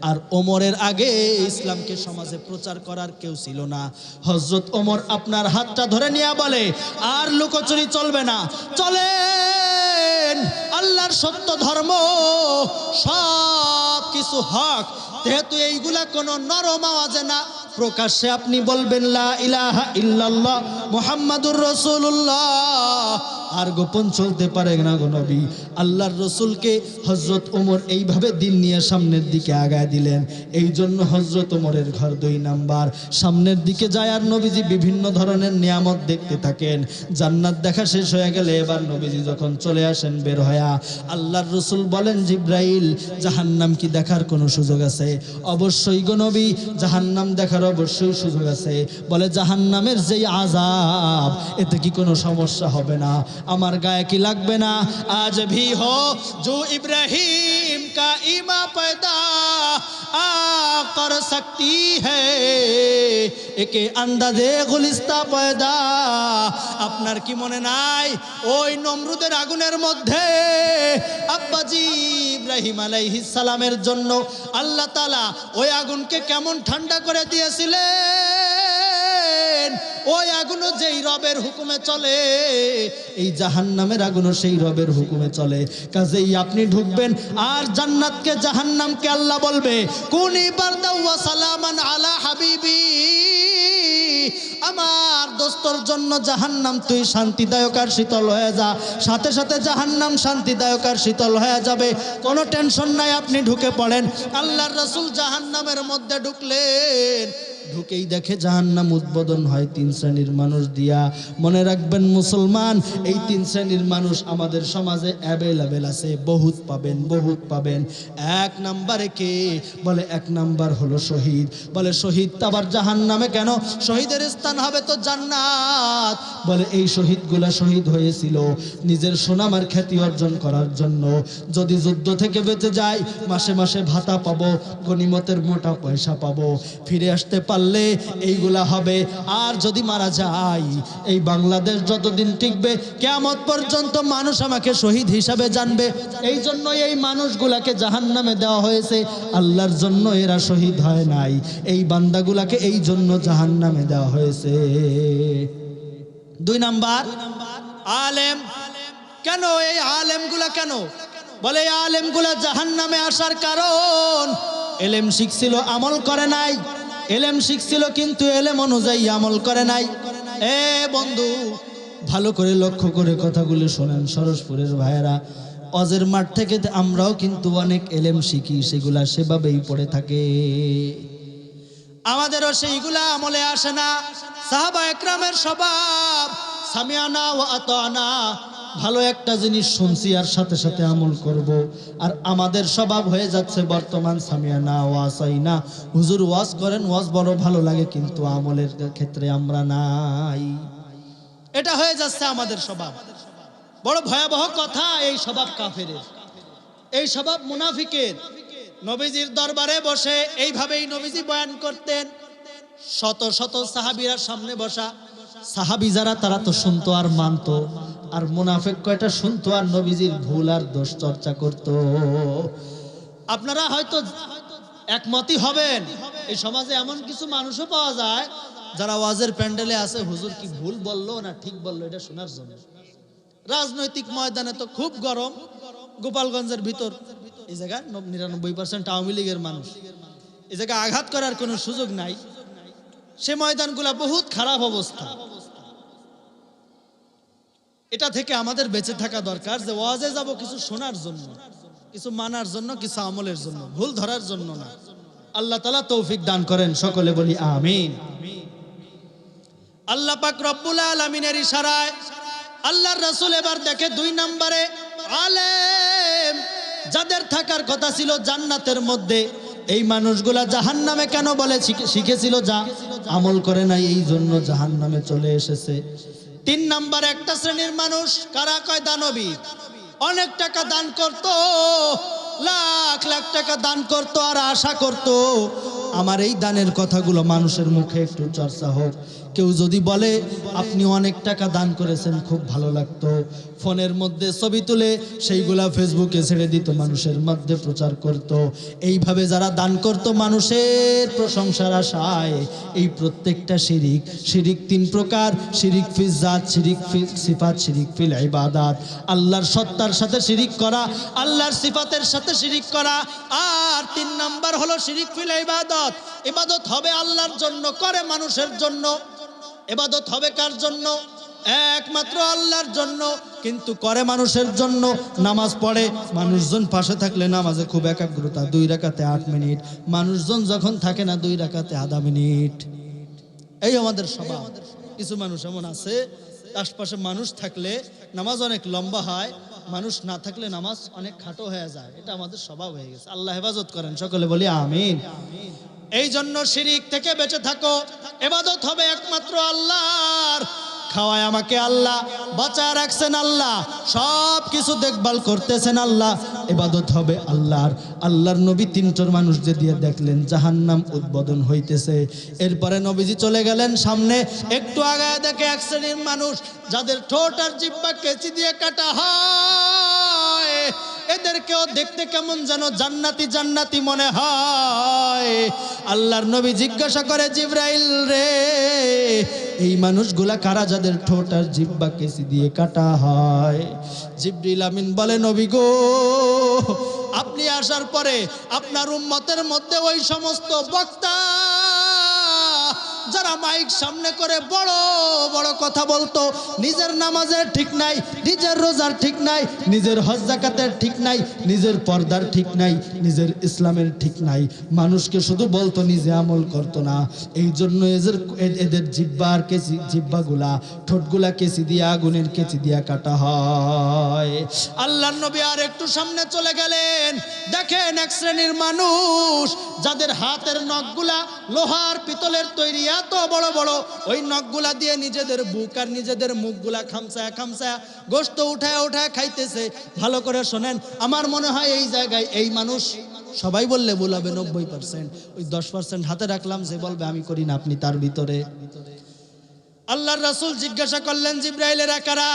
আর ওমরের আগে ইসলামকে সমাজে প্রচার করার কেউ ছিল না। হযরত ওমর আপনার হাতটা ধরে নিয়ে বলে আর লুকোচুরি চলবে না, চলেন আল্লাহর সত্য ধর্ম সব কিছু হক, যেহেতু এইগুলা কোনো নরম আওয়াজে না, প্রকাশ্যে আপনি বলবেন লা ইলাহা ইল্লাল্লাহ মুহাম্মাদুর রাসূলুল্লাহ, আর গোপন চলতে পারে না গো নবী। আল্লাহর রসুলকে হযরত ওমর এইভাবে দিন নিয়ে সামনের দিকে আগায় দিলেন। এই জন্য হযরত ওমরের ঘর 2 নাম্বার। সামনের দিকে যায় আর নবীজি বিভিন্ন ধরনের নিয়ামত দেখতে থাকেন। জান্নাত দেখা শেষ হয়ে গেলে এবার নবীজি যখন চলে আসেন বের হয়া, আল্লাহর রসুল বলেন জিব্রাইল, জাহান্নাম কি দেখার কোনো সুযোগ আছে? অবশ্যই গো নবী, জাহান্নাম দেখার অবশ্যই সুযোগ আছে। বলে জাহান্নামের যেই আযাব, এতে কি কোনো সমস্যা হবে না? আমার গায়ে কি লাগবে না? আজ ভি হো जो इब्राहिम का ईमा पैदा कर सकती है एक अंदाजे गुलिस्ता पैदा। আপনার কি মনে নাই ওই নমরুদের আগুনের মধ্যে আব্বাজি ইব্রাহিম আলাইহিস সালামের জন্য আল্লাহ তাআলা ওই আগুনকে কেমন ঠান্ডা করে দিয়েছিলেন? ওই আগুনও যেই রবের হুকুমে চলে, এই জাহান্নামের আগুনও সেই রবের হুকুমে চলে। কাজেই আপনি ঢুকবেন আর জান্নাতকে জাহান্নামকে আল্লাহ বলবে কুনি বারদাও ওয়া সালামান আলা হাবিবি, আমার দোস্তর জন্য জাহান্নাম তুই শান্তিদায়ক আর শীতল হয়ে যা। সাথে সাথে জাহান্নাম শান্তিদায়ক আর শীতল হয়ে যাবে, কোনো টেনশন নাই, আপনি ঢুকে পড়েন। আল্লাহর রাসূল জাহান্নামের মধ্যে ঢুকলেন, ঢুকেই দেখে জাহান্নাম উদ্বোধন হয় 3 শ্রেণীর মানুষ দিয়া। মনে রাখবেন মুসলমান, এই 3 শ্রেণীর মানুষ আমাদের সমাজে অ্যাভেলেবেল আছে, বহুত পাবেন, বহুত পাবেন। 1 নম্বরে কে? বলে 1 নাম্বার হলো শহীদ। বলে শহীদ আবার জাহান্নামে কেন? শহীদের স্থান হবে তো জান্নাত। বলে এই শহীদগুলা শহীদ হয়েছিল নিজের সুনাম আর খ্যাতি অর্জন করার জন্য। যদি যুদ্ধ থেকে বেঁচে যায় মাসে মাসে ভাতা পাবো, গনিমতের মোটা পয়সা পাবো, ফিরে আসতে পারলে এইগুলা হবে। আর যদি মারা যায়, এই বাংলাদেশ যতদিন টিকবে কিয়ামত পর্যন্ত মানুষ আমাকে শহীদ হিসাবে জানবে। এই জন্য এই মানুষগুলাকে জাহান্নামে দেওয়া হয়েছে, আল্লাহর জন্য এরা শহীদ হয় নাই। এই বান্দাগুলাকে এই জন্য জাহান্নামে দেওয়া হয়েছে। 2 নাম্বার আলেম। কেন এই আলেমগুলা কেন? বলে এই আলেমগুলা জাহান্নামে আসার কারণ এলেম শিখছিল, আমল করে নাই। এলেম শিখছিল কিন্তু এলেম অনুযায়ী আমল করে নাই। এ বন্ধু, ভালো করে লক্ষ্য করে কথাগুলো শোনেন সরসপুরের ভাইয়েরা। অজের মাঠ থেকে আমরাও কিন্তু অনেক এলেম শিখি, সেগুলা সেভাবেই পড়ে থাকে, আমাদেরও সেইগুলা আমলে আসে না। সাহাবা একরামের স্বভাব সামিয়ানা ওয়া আতানা, ভালো একটা জিনিস শুনছি আর সাথে সাথে আমল করব। আর আমাদের স্বভাব হয়ে যাচ্ছে বর্তমান সামিয়ানা ওয়া আসাইনা, হুজুর ওয়াজ করেন, ওয়াজ বড় ভালো লাগে কিন্তু আমলের ক্ষেত্রে আমরা নাই। এটা হয়ে যাচ্ছে আমাদের স্বভাব। বড় ভয়াবহ কথা, এই স্বভাব কাফেরের, এই স্বভাব মুনাফিকের। নবীজির দরবারে বসে এইভাবেই নবীজি বয়ান করতেন, শত শত সাহাবীরা সামনে বসা। সাহাবী যারা তারা তো শুনতো আর মানতো, আর মুনাফিক কয়টা শুনতো আর নবীজির ভুল আর দোষ চর্চা করত। আপনারা হয়তো একমতই হবেন, এই সমাজে এমন কিছু মানুষও পাওয়া যায় যারা ওয়াজের প্যান্ডেলে আছে, হুজুর কি ভুল বললো না ঠিক বললো এটা শোনার জন্য। রাজনৈতিক ময়দানে তো খুব গরম, গোপালগঞ্জের ভিতর এই জায়গা 99% আওয়ামী লীগের মানুষ, এই জায়গায় আঘাত করার কোনো সুযোগ নাই। সে ময়দানগুলা বহুত খারাপ অবস্থা। এটা থেকে আমাদের বেঁচে থাকা দরকার, যে ওয়াজে যাব কিছু শোনার জন্য, কিছু মানার জন্য, কিছু আমলের জন্য, ভুল ধরার জন্য না। আল্লাহ তাআলা তৌফিক দান করেন, সকলে বলি আমিন। আল্লাহ পাক রব্বুল আলামিনের ইশারায় আল্লাহর রাসূল এবার দেখে 2 নম্বরে আলেম যাদের থাকার কথা ছিল জান্নাতের মধ্যে, এই মানুষগুলা জাহান্নামে কেন? বলে শিখেছিল যা, আমল করে নাই, এই জন্য জাহান্নামে চলে এসেছে। 3 নাম্বার একটা শ্রেণীর মানুষ, কারা? কয় দানবী। অনেক টাকা দান করত, লাখ লাখ টাকা দান করত, আর আশা করত আমার এই দানের কথাগুলো মানুষের মুখে একটু চর্চা হোক। কেউ যদি বলে আপনি অনেক টাকা দান করেছেন, খুব ভালো লাগতো, ফোনের মধ্যে ছবি তুলে সেইগুলা ফেসবুকে ছেড়ে দিত, মানুষের মধ্যে প্রচার করত। এইভাবে যারা দান করত মানুষের প্রশংসার আশায়, এই প্রত্যেকটা শিরিক। শিরিক তিন প্রকার: শিরিক ফিল জাত, শিরিক ফিল সিফাত, শিরিক ফিল ইবাদাত। আল্লাহর সত্তার সাথে শিরিক করা, আল্লাহর সিফাতের সাথে শিরিক করা। আর তিন নাম্বার হলো শিরিক ফিল ইবাদত। ইবাদত হবে আল্লাহর জন্য, করে মানুষের জন্য। ইবাদত হবে কার জন্য? একমাত্র আল্লাহর জন্য, কিন্তু করে মানুষের জন্য। নামাজ পড়ে, মানুষজন পাশে থাকলে নামাজে খুব একাগ্রতা, 2 রাকাতে 8 মিনিট। মানুষজন যখন থাকে না, 2 রাকাতে আধা মিনিট। এই আমাদের স্বভাব। কিছু মানুষ এমন আছে, আশপাশে মানুষ থাকলে নামাজ অনেক লম্বা হয়, মানুষ না থাকলে নামাজ অনেক খাটো হয়ে যায়। এটা আমাদের স্বভাব হয়ে গেছে। আল্লাহ হেফাজত করেন, সকলে বলি আমিন। এই জন্য শিরিক থেকে বেঁচে থাকো। ইবাদত হবে একমাত্র আল্লাহর। খাওয়ায় আমাকে আল্লাহ, বাঁচা রাখছেন আল্লাহ, সব কিছু দেখভাল করতেছেন আল্লাহ। ইবাদত হবে আল্লাহর। আল্লাহর নবী 3জন মানুষ যে দিয়ে দেখলেন জাহান্নাম উদ্বোধন হইতেছে। এরপরে নবীজি চলে গেলেন সামনে, একটু আগায় দেখে এক শ্রেণীর মানুষ যাদের ঠোঁট আর জিহ্বা কেচি দিয়ে কাটা হয়। এদেরকেও দেখতে কেমন যেন জান্নাতি জান্নাতি মনে হয়। আল্লাহর নবী জিজ্ঞাসা করে, জিবরাইল রে, এই মানুষগুলা কারা যাদের ঠোঁট আর জিহ্বা কেচি দিয়ে কাটা হয়? জিবরিল আমিন বলে, নবী গো, আপনি আসার পরে আপনার উম্মতের মধ্যে ওই সমস্ত বক্তা যারা মাইক সামনে করে বড় বড় কথা বলতো, নিজের নামাজের ঠিক নাই, নিজের রোজার ঠিক নাই, নিজের হজ যাকাতের ঠিক নাই, নিজের পর্দার ঠিক নাই, নিজের ইসলামের ঠিক নাই, মানুষকে শুধু বলতো, নিজে আমল করতো না। এই জন্য এদের জিহ্বার কেচি, জিহ্বাগুলা ঠোঁটগুলা কেচি দিয়ে, আগুনের কেচি দিয়া কাটা হয়। আল্লাহর নবী আর একটু সামনে চলে গেলেন, দেখেন এক শ্রেণীর মানুষ যাদের হাতের নখগুলা লোহার পিতলের তৈরি, এত বড় বড়, ওই নখগুলা দিয়ে নিজেদের বুক আর নিজেদের মুখগুলা খামসায়া খামসায়া গোশত উঠায় উঠায় খাইতেছে। ভালো করে শোনেন, আমার মনে হয় এই জায়গায় এই মানুষ, সবাই বললে ভুল হবে, 90%, ওই 10% হাতে রাখলাম, যে বলবে আমি করি না, আপনি তার ভিতরে। আল্লাহর রাসূল জিজ্ঞাসা করলেন, জিবরাইলেরা কারা?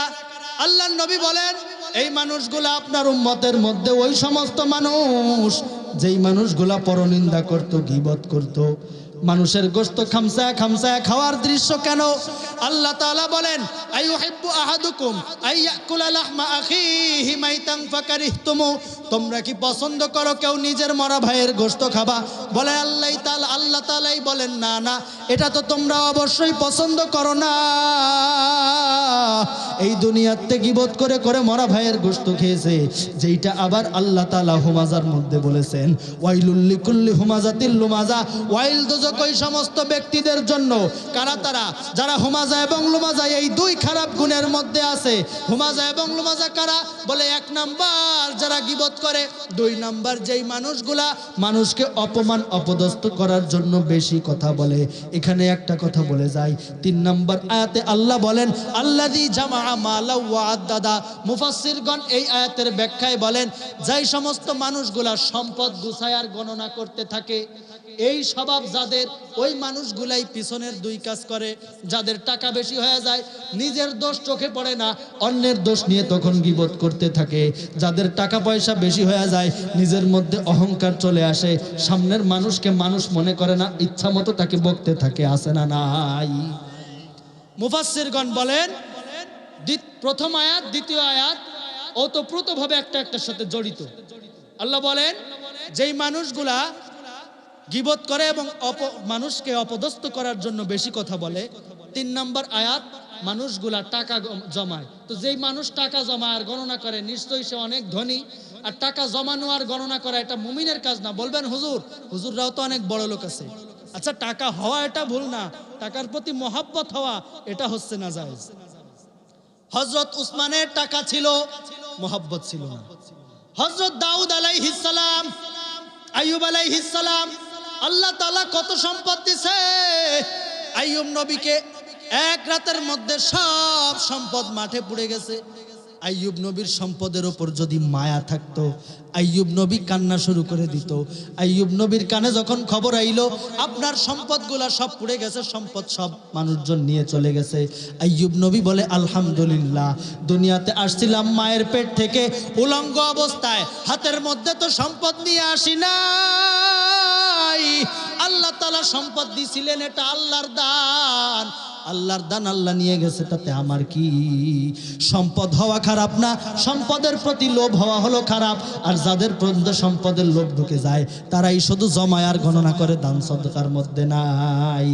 আল্লাহর নবী বলেন, এই মানুষগুলা আপনার উম্মতের মধ্যে ওই সমস্ত মানুষ যেই মানুষগুলা পরনিন্দা করত, গীবত করত, মানুষের গোশত খামসায়া খামসায়া খাওয়ার দৃশ্য কেন? আল্লাহ তাআলা বলেন, আইয়ুহিব্বু আহাদুকুম আইয়াকুলা লাহমা আখিহি মাইতান ফাকারিহতুমু, তোমরা কি পছন্দ করো কেউ নিজের মরা ভাইয়ের গোশত খাবা? বলে আল্লাহ তাআলাই বলেন, না না, এটা তো তোমরা অবশ্যই পছন্দ করো না। এই দুনিয়াতে গীবত করে করে মরা ভাইয়ের গোশত খেয়েছে, যেইটা আবার আল্লাহ তাআলা হুমাজার মধ্যে বলেছেন, ওয়াইলুল লিকুল্লি হুমাজাতিল লুমাজা, ওয়াইল দোজক ওই সমস্ত ব্যক্তিদের জন্য। কারা তারা? যারা হুমাজা এবং লুমাজা এই 2 খারাপ গুণের মধ্যে আছে। হুমাজা এবং লুমাজা কারা? বলে 1 নাম্বার যারা গীবত করে, 2 নাম্বার যেই মানুষগুলা মানুষকে অপমান অপদস্থ করার জন্য বেশি কথা বলে। এখানে একটা কথা বলে যায়, 3 নাম্বার আয়াতে আল্লাহ বলেন, আল্লাযী জামা মালা ওয়া আদ্দাদা। মুফাসসিরগণ এই আয়াতের ব্যাখ্যায় বলেন, যেই সমস্ত মানুষগুলা সম্পদ গুছায় আর গণনা করতে থাকে, এই স্বভাব যাদের, ওই মানুষগুলাই পিছনের 2 কাজ করে। যাদের টাকা বেশি হয়ে যায়, নিজের দোষ চোখে পড়ে না, অন্যের দোষ নিয়ে তখন গীবত করতে থাকে। যাদের টাকা পয়সা বেশি হয়ে যায়, নিজের মধ্যে অহংকার চলে আসে, সামনের মানুষকে মানুষ মনে করে না, ইচ্ছা মতো তাকে বকতে থাকে, আছে না নাই? মুফাসসিরগণ বলেন, প্রথম আয়াত দ্বিতীয় আয়াত ওতপ্রোতভাবে একটার সাথে জড়িত। আল্লাহ বলেন, যেই মানুষগুলা গীবত করে এবং মানুষকে অপদস্থ করার জন্য বেশি কথা বলে, 3 নাম্বার আয়াত মানুষগুলা টাকা জমায়। তো যেই মানুষ টাকা জমায় আর গণনা করে, নিশ্চয়ই সে অনেক ধনী। আর টাকা জমানো আর গণনা করা এটা মুমিনের কাজ না। বলবেন হুজুররাও তো অনেক বড় লোক আছে। আচ্ছা, টাকা হওয়া এটা ভুল না, টাকার প্রতি মহব্বত হওয়া এটা হচ্ছে না জায়েজ। হযরত উসমানের টাকা ছিল, মহব্বত ছিল না। হযরত দাউদ আলাইহিস সালাম, আইয়ুব আলাইহিস সালাম, আল্লাহ তাআলা কত সম্পদ দিছে। আইয়ুব নবীকে 1 রাতের মধ্যে সব সম্পদ মাঠে পুড়ে গেছে। আইয়ুব নবীর সম্পদের ওপর যদি মায়া থাকতো, আইয়ুব নবী কান্না শুরু করে দিত। আইয়ুব নবীর কানে যখন খবর আইলো আপনার সম্পদগুলা সব পুড়ে গেছে, সম্পদ সব মানুষজন নিয়ে চলে গেছে, আইয়ুব নবী বলে আলহামদুলিল্লাহ, দুনিয়াতে আসছিলাম মায়ের পেট থেকে উলঙ্গ অবস্থায়, হাতের মধ্যে তো সম্পদ নিয়ে আসি নাই, আল্লাহ তাআলা সম্পদ দিছিলেন, এটা আল্লাহর দান, আল্লাহর দান আল্লাহ নিয়ে গেছে, তাতে আমার কি? সম্পদ হওয়া খারাপ না, সম্পদের প্রতি লোভ হওয়া হলো খারাপ। আর যাদের পর্যন্ত সম্পদের লোভ ঢুকে যায় তারাই শুধু জমায় আর গণনা করে, দান সদকার মধ্যে নাই।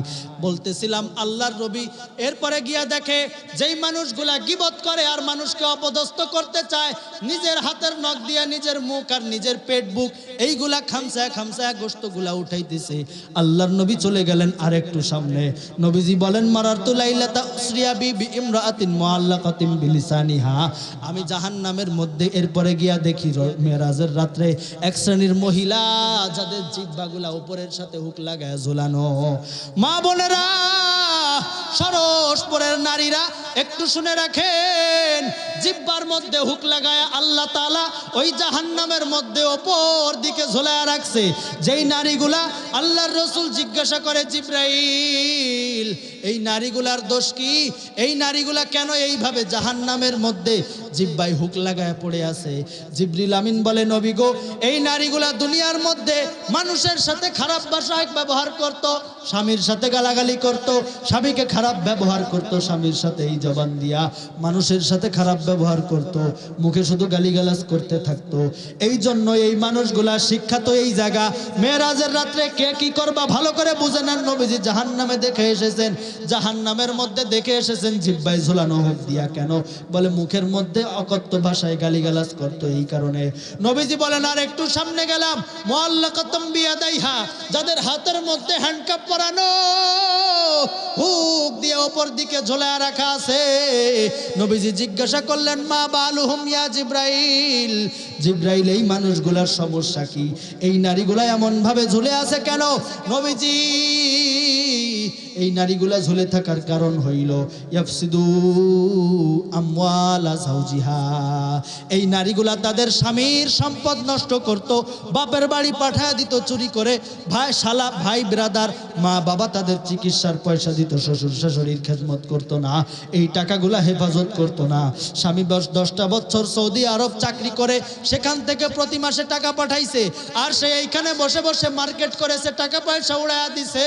বলতেছিলাম আল্লাহর নবী এরপরে গিয়া দেখে যেই মানুষগুলা গীবত করে আর মানুষকে অপদস্থ করতে চায়, নিজের হাতের নখ দিয়া নিজের মুখ আর নিজের পেট বুক এইগুলা খামসায় খামসায় গোশতগুলা উঠাইতেছে। আল্লাহর নবী চলে গেলেন আর একটু সামনে, নবীজি বলেন মারারতু লাইলাতা উসরিয়া বি ইমরাআতিন মুআল্লাকাতিন বিলিসানিহা, আমি জাহান্নামের মধ্যে এরপরে গিয়া দেখি মেরাজের রাত্রে এক শ্রেণীর মহিলা যাদের জিহ্বাগুলা উপরের সাথে হুক লাগায় ঝুলানো। মা বোনেরা, সরসপুরের নারীরা একটু শুনে রাখেন, জিহ্বার মধ্যে হুক লাগায় আল্লাহ তাআলা ওই জাহান্নামের মধ্যে ওপর দিকে ঝুলায়া রাখছে। যেই নারীগুলা আল্লাহর রাসূল জিজ্ঞাসা করে জিবরাইল এই নারীগুলার দোষ কি, এই নারীগুলা কেন এইভাবে জাহান্নামের মধ্যে জিহ্বায় হুক লাগায় পড়ে আছে? জিবরিল আমিন বলে নবী গো, এই নারীগুলা দুনিয়ার মধ্যে মানুষের সাথে খারাপ ভাষায় ব্যবহার করত, স্বামীর সাথে গালাগালি করত, স্বামীকে খারাপ ব্যবহার করত, স্বামীর সাথে এই জবান দিয়া মানুষের সাথে খারাপ ব্যবহার করত, মুখে শুধু গালিগালাজ করতে থাকতো। এই জন্য এই মানুষগুলা শিক্ষা তো এই জায়গা, মেরাজের রাত্রে কে কি করবা ভালো করে বুঝে নেন। নবীজি জাহান্নামে দেখে এসেছেন, জাহান্নামের মধ্যে দেখে এসেছেন জিহ্বায় ঝুলানো হুক দিয়া। কেন? বলে মুখের মধ্যে অকথ্য ভাষায় গালিগালাজ করতো, এই কারণে। নবীজি বলেন আর একটু সামনে গেলাম, মুআল্লাকাতুম বিয়াদাইহা, যাদের হাতের মধ্যে হ্যান্ডকাপ পরানো, হুক দিয়ে ওপর দিকে ঝোলায় রাখা আছে। নবীজি জিজ্ঞাসা করলেন মা বালুহুম ইয়া জিবরাইল, জিবরাইল এই মানুষগুলার সমস্যা কি, এই নারীগুলা এমন ভাবে ঝুলে আছে কেন? নবীজি এই নারীগুলা ঝুলে থাকার কারণ হইল ইয়াফসিদু আমওয়ালা যাওজিহা, এই নারীগুলা তাদের স্বামীর সম্পদ নষ্ট করত, বাপের বাড়ি পাঠায় দিত চুরি করে, ভাই শালা ভাই ব্রাদার মা বাবা তাদের চিকিৎসার পয়সা দিত, শ্বশুর শাশুড়ির খেদমত করতো না, এই টাকাগুলা হেফাজত করতো না। স্বামী 10টা বছর সৌদি আরব চাকরি করে সেখান থেকে প্রতি মাসে টাকা পাঠাইছে, আর সে এইখানে বসে বসে মার্কেট করেছে, টাকা পয়সা উড়াইয়া দিছে,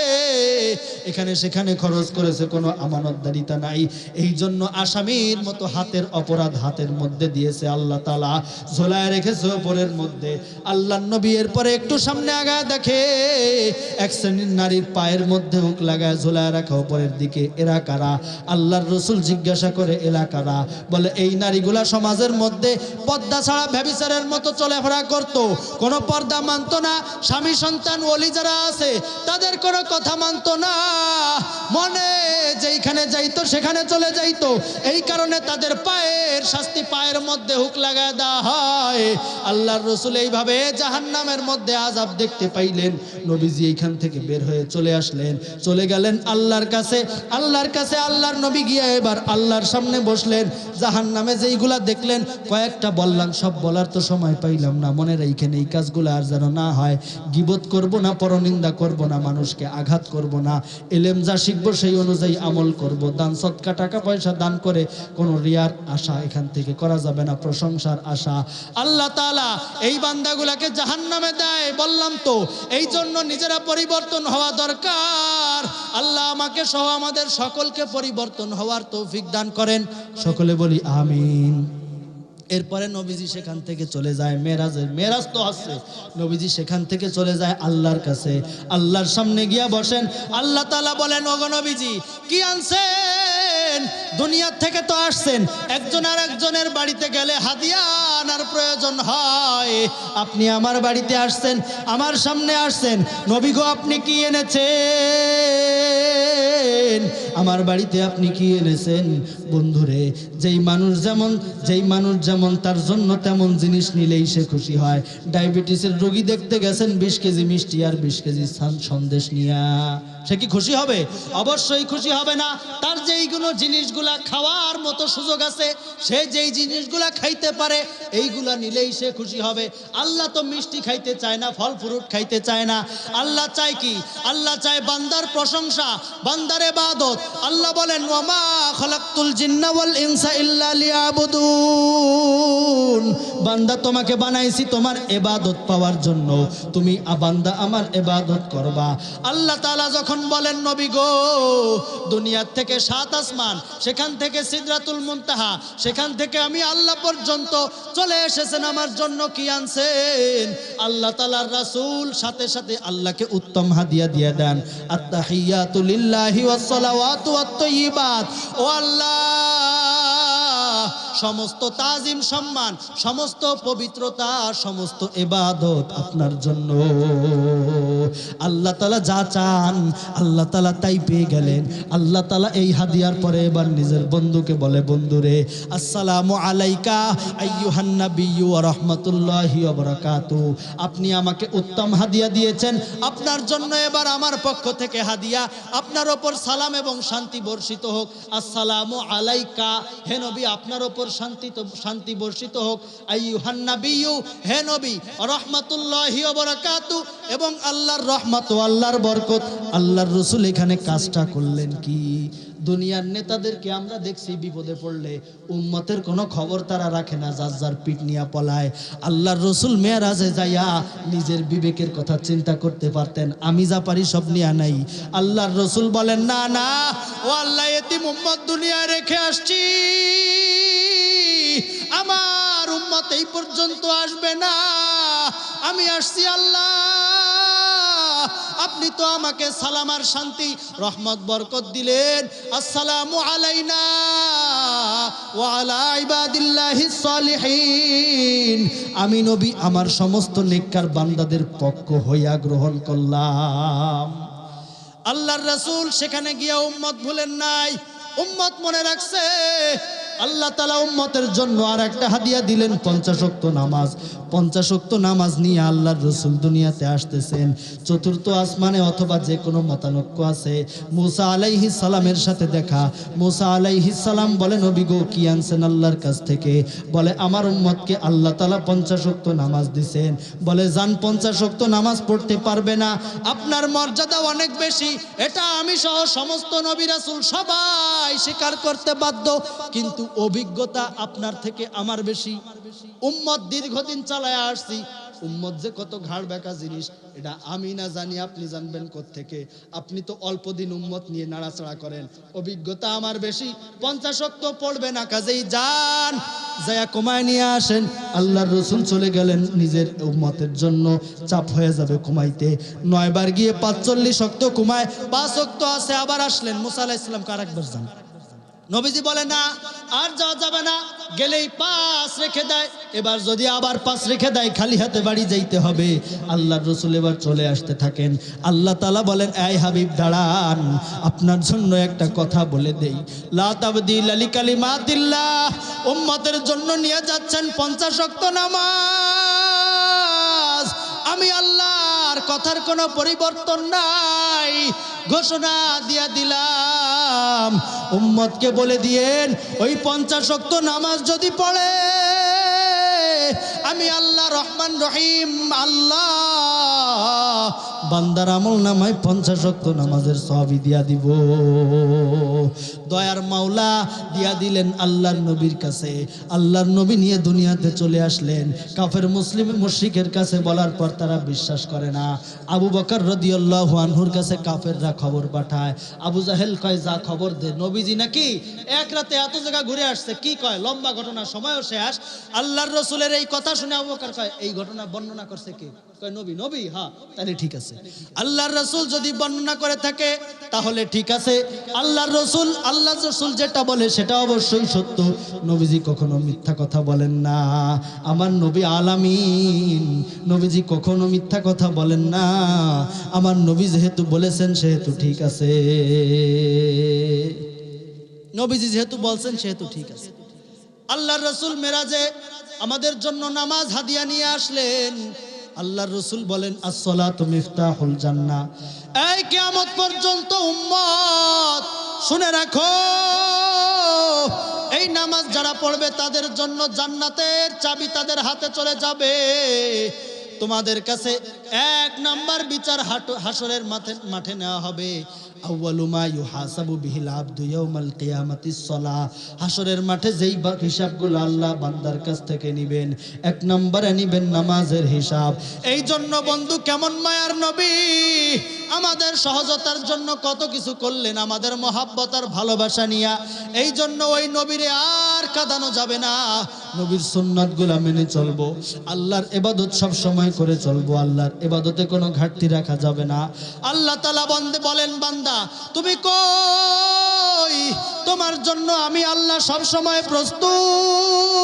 এখানে সেখানে খরচ করেছে, কোনো আমানতদারিতা নাই। এই জন্য আসামির মতো হাতের অপরাধ হাতের মধ্যে দিয়েছে আল্লাহ তাআলা, ঝোলায় রেখেছে উপরের মধ্যে। আল্লাহর নবী এরপরে একটু সামনে আগায় দেখে এক শ্রেণীর নারীর পায়ের মধ্যে হুক লাগায় ঝোলায় রাখা উপরের দিকে। এরা কারা? আল্লাহর রাসূল জিজ্ঞাসা করে এরা কারা? বলে এই নারীগুলা সমাজের মধ্যে পর্দা ছাড়া ব্যভিচারের মতো চলাফেরা করত, কোনো পর্দা মানতো না, স্বামী সন্তান ওলি যারা আছে তাদের কোনো কথা মানতো না, মনে যেইখানে যাইতো সেখানে চলে যাইতো, এই কারণে তাদের পায়ের শাস্তি পায়ের মধ্যে হুক লাগায় দেওয়া হয়। আল্লাহর রাসূল এইভাবে জাহান্নামের মধ্যে আযাব দেখতে পাইলেন, নবীজি এইখান থেকে বের হয়ে চলে আসলেন, চলে গেলেন আল্লাহর কাছে। আল্লাহর নবী গিয়া এবার আল্লাহর সামনে বসলেন। জাহান্নামে যেইগুলা দেখলেন কয়েকটা বললাম, সব বলার তো সময় পাইলাম না, মনে রাখেন এই কাজগুলো আর যেন না হয়। গীবত করব না, পরনিন্দা করব না, মানুষকে আঘাত করব না, এলেম যা শিখবো সেই অনুযায়ী আমল করব, দান সদকা টাকা পয়সা দান করে কোনো রিয়ার আশা এখান থেকে করা যাবে না, প্রশংসার আশা। আল্লাহ তাআলা এই বান্দাগুলাকে জাহান্নামে দেয় বললাম তো, এই জন্য নিজেরা পরিবর্তন হওয়া দরকার। আল্লাহ আমাকে সহ আমাদের সকলকে পরিবর্তন হওয়ার তৌফিক দান করেন, সকলে বলি আমিন। এরপরে নবীজি সেখান থেকে চলে যায় মেরাজ তো আছে, নবীজি সেখান থেকে চলে যায় আল্লাহর কাছে। আল্লাহর সামনে গিয়া বসেন। আল্লাহ তাআলা বলেন ওগো নবীজি কি আনছেন? দুনিয়া থেকে তো আসছেন, একজন আর একজনের বাড়িতে গেলে হাদিয়া আনার প্রয়োজন হয়, আপনি আমার বাড়িতে আসছেন, আমার সামনে আসছেন, নবী গো আপনি কি এনেছেন? আমার বাড়িতে আপনি কি এনেছেন? বন্ধুরে, যেই মানুষ যেমন তার জন্য তেমন জিনিস নিলেই সে খুশি হয়। ডায়াবেটিসের রোগী দেখতে গেছেন 20 কেজি মিষ্টি আর 20 কেজি সন্দেশ নিয়া, সে কি খুশি হবে? অবশ্যই খুশি হবে না। তার যেইগুলো জিনিসগুলা খাওয়ার মতো সুযোগ আছে, সে যেই জিনিসগুলা খাইতে পারে এইগুলা নিলেই সে খুশি হবে। আল্লাহ তো মিষ্টি খাইতে চায় না, ফল ফ্রুট খাইতে চায় না। আল্লাহ চায় কি? আল্লাহ চায় বান্দার প্রশংসা, বান্দার ইবাদত। আল্লাহ বলেন, ওয়ামা খালাকতুল জিন্না ওয়াল ইনসা ইল্লা লিয়াবুদুন। বান্দা, তোমাকে বানাইছি তোমার ইবাদত পাওয়ার জন্য, তুমি বান্দা আমার ইবাদত করবা। আল্লাহ তাআলা যখন বলেন, নবী গো, দুনিয়ার থেকে 7 আসমান, সেখান থেকে সিদরাতুল মুনতাহা, সেখান থেকে আমি আল্লাহ পর্যন্ত চলে এসেছেন, আমার জন্য কি আনছেন? আল্লাহ তাআলার রাসূল সাথে সাথে আল্লাহকে উত্তম হাদিয়া দিয়ে দেন, আত্তাহিয়াতু লিল্লাহি ওয়াস সালাওয়াতু ওয়াত তাইয়্যিবাত। ও আল্লাহ, সমস্ত তাজিম সম্মান, সমস্ত পবিত্রতা, সমস্ত ইবাদত আপনার জন্য। আল্লাহ তাআলা যা চান আল্লাহ তাআলা তাই পেয়ে গেলেন। আল্লাহ তাআলা এই হাদিয়ার পরে এবার নিজের বন্ধুকে বলে, বন্ধুরে, আসসালামু আলাইকা আইয়ুহান নাবিয়্যু ওয়া রাহমাতুল্লাহি ওয়া বারাকাতুহু। আপনি আমাকে উত্তম হাদিয়া দিয়েছেন, আপনার জন্য এবার আমার পক্ষ থেকে হাদিয়া, আপনার ওপর সালাম এবং শান্তি বর্ষিত হোক। আসসালামু আলাইকা, হে নবী, আপনার ওপর শান্তি বর্ষিত হোক। আইয়ুহান নাবিয়্যু, হে নবী, রাহমাতুল্লাহি ওয়া বারাকাতুহু, এবং আল্লাহর রহমত ও আল্লাহর বরকত। আল্লাহর রাসূল এখানে কাজটা করলেন কি? দুনিয়ার নেতাদেরকে আমরা দেখছি বিপদে পড়লে উম্মতের কোনো খবর তারা রাখে না, যার যার পিঠ নিয়ে পলায়। আল্লাহর রাসূল মেরাজে যাইয়া নিজের বিবেকের কথা চিন্তা করতে পারতেন, আমি যা পারি সব নিয়ে নাই। আল্লাহর রাসূল বলেন, না না, ও আল্লাহ, এতিম উম্মত দুনিয়ায় রেখে আসছি, আমার উম্মত এই পর্যন্ত আসবে না। আমি আসছি আল্লাহ, আপনি তো আমাকে সালাম আর শান্তি রহমত বরকত দিলেন। আসসালামু আলাইনা ওয়া আলা ইবাদিল্লাহিস সালিহিন। আমি নবী আমার সমস্ত নেককার বান্দাদের পক্ষ হইয়া গ্রহণ করলাম। আল্লাহর রাসূল সেখানে গিয়া উম্মত ভুলেন নাই, উম্মত মনে রাখছে। আল্লাহ তাআলা উম্মতের জন্য আর একটা হাদিয়া দিলেন, 50 ওয়াক্ত নামাজ। 50 ওয়াক্ত নামাজ নিয়ে আল্লাহর রাসূল দুনিয়াতে আসতেছেন। চতুর্থ আসমানে অথবা যে কোনো মতানক্য আছে, মুসা আলাইহিস সালামের সাথে দেখা। মুসা আলাইহিস সালাম বলে, নবী গো, কি আনছেন আল্লাহর কাছ থেকে? বলে, আমার উম্মতকে আল্লাহ তাআলা 50 ওয়াক্ত নামাজ দিয়েছেন। বলে, জান 50 ওয়াক্ত নামাজ পড়তে পারবে না, আপনার মর্যাদা অনেক বেশি, এটা আমি সহ সমস্ত নবী রাসূল সবাই স্বীকার করতে বাধ্য, কিন্তু অভিজ্ঞতা আপনার থেকে আমার বেশি। উম্মত দীর্ঘদিন চালায় আসছি, উম্মত যে কত ঘাড় বেঁকা জিনিস এটা আমি না জানি, আপনি জানবেন কোত্থেকে? আপনি তো অল্প দিন উম্মত নিয়ে নাড়াচাড়া করেন, অভিজ্ঞতা আমার বেশি। 50 ওয়াক্ত পড়বে না, কাজেই যান যায়া কমায় নিয়ে আসেন। আল্লাহর রাসূল চলে গেলেন, নিজের উম্মতের জন্য চাপ হয়ে যাবে কমাইতে। 9 বার গিয়ে 45 ওয়াক্ত কমায়, 5 ওয়াক্ত আছে, আবার আসলেন। মুসা আলাইহিস সালামকে আরেকবার যান। নবীজি বলে, না, আর যাওয়া যাবে না, গেলেই 5 রেখে দেয়। এবার যদি আবার 5 রেখে দেয়, খালি হাতে বাড়ি যাইতে হবে। আল্লাহর রাসূল এবার চলে আসতে থাকেন। আল্লাহ তাআলা বলেন, এই হাবিব দাঁড়ান, আপনার জন্য একটা কথা বলে দেই। লা তাবদীলা লিকালিমাতিল্লাহ, উম্মতের জন্য নিয়ে যাচ্ছেন 50 ওয়াক্ত নামাজ। আমি আল্লাহর কথার কোনো পরিবর্তন নাই, ঘোষণা দিয়া দিলাম। উম্মতকে বলে দিয়েন, ওই 50 ওয়াক্ত নামাজ যদি পড়ে, আমি আল্লাহ রহমান রহিম আল্লাহ বান্দার আমল নামায় 50 ওয়াক্ত নামাজের সওয়াবই দিয়া দিব। দয়ার মাওলা দিয়া দিলেন আল্লাহর নবীর কাছে। আল্লাহর নবী নিয়ে দুনিয়াতে চলে আসলেন। কাফের মুসলিম মুশরিকের কাছে বলার পর তারা বিশ্বাস করে না। আবু বকর রাদিয়াল্লাহু আনহুর কাছে কাফেররা খবর পাঠায়। আবু জাহেল কয়, যা খবর দে, নবীজি নাকি এক রাতে এত জায়গা ঘুরে আসছে। কি কয়? লম্বা ঘটনা, সময়ও শেষ। আল্লাহর রাসূলের এই কথা শুনে আবু বকর কয়, এই ঘটনা বর্ণনা করছে কে? কয়, নবী। নবী? হ্যাঁ, তাহলে ঠিক আছে। আল্লাহর রাসূল যদি বর্ণনা করে থাকে তাহলে ঠিক আছে। আল্লাহ রসুল যেটা বলে সেটা অবশ্যই সত্য। নবীজি কখনো মিথ্যা কথা বলেন না। আমার নবী আলামিন, নবীজি কখনো মিথ্যা কথা বলেন না। আমার নবী যেহেতু বলেছেন সেহেতু ঠিক আছে, নবীজি যেহেতু বলছেন সেহেতু ঠিক আছে। আল্লাহর রসুল মেরাজে আমাদের জন্য নামাজ হাদিয়া নিয়ে আসলেন। আল্লাহর রসুল বলেন আসসালাতু মিফতাহুল জান্নাহ। এই কিয়ামত পর্যন্ত উম্মত শুনে রাখো, এই নামাজ যারা পড়বে তাদের জন্য জান্নাতের চাবি তাদের হাতে চলে যাবে। তোমাদের কাছে এক নাম্বার বিচার হাসরের মাঠে নেওয়া হবে। আউয়ালু মা ইউহাসাবু বিহিল আবদু ইয়াউমাল কিয়ামাতিস সালাহ। হাসরের মাঠে যেই হিসাবগুলো আল্লাহ বান্দার কাছ থেকে নেবেন, এক নম্বরে নেবেন নামাজের হিসাব। এই জন্য বন্ধু, কেমন মায়ার নবী আমাদের সহজতার জন্য কত কিছু করলেন, আমাদের মহাব্বত আর ভালোবাসা নিয়া। এই জন্য ওই নবীরে আর কাঁদানো যাবে না। নবীর সুন্নাতগুলো মেনে চলবো, আল্লাহর ইবাদত সব সময় করে চলবো, আল্লাহর ইবাদতে কোনো ঘাটতি রাখা যাবে না। আল্লাহ তাআলা বলেন, বান্দা তুমি কই? তোমার জন্য আমি আল্লাহ সব সময় প্রস্তুত।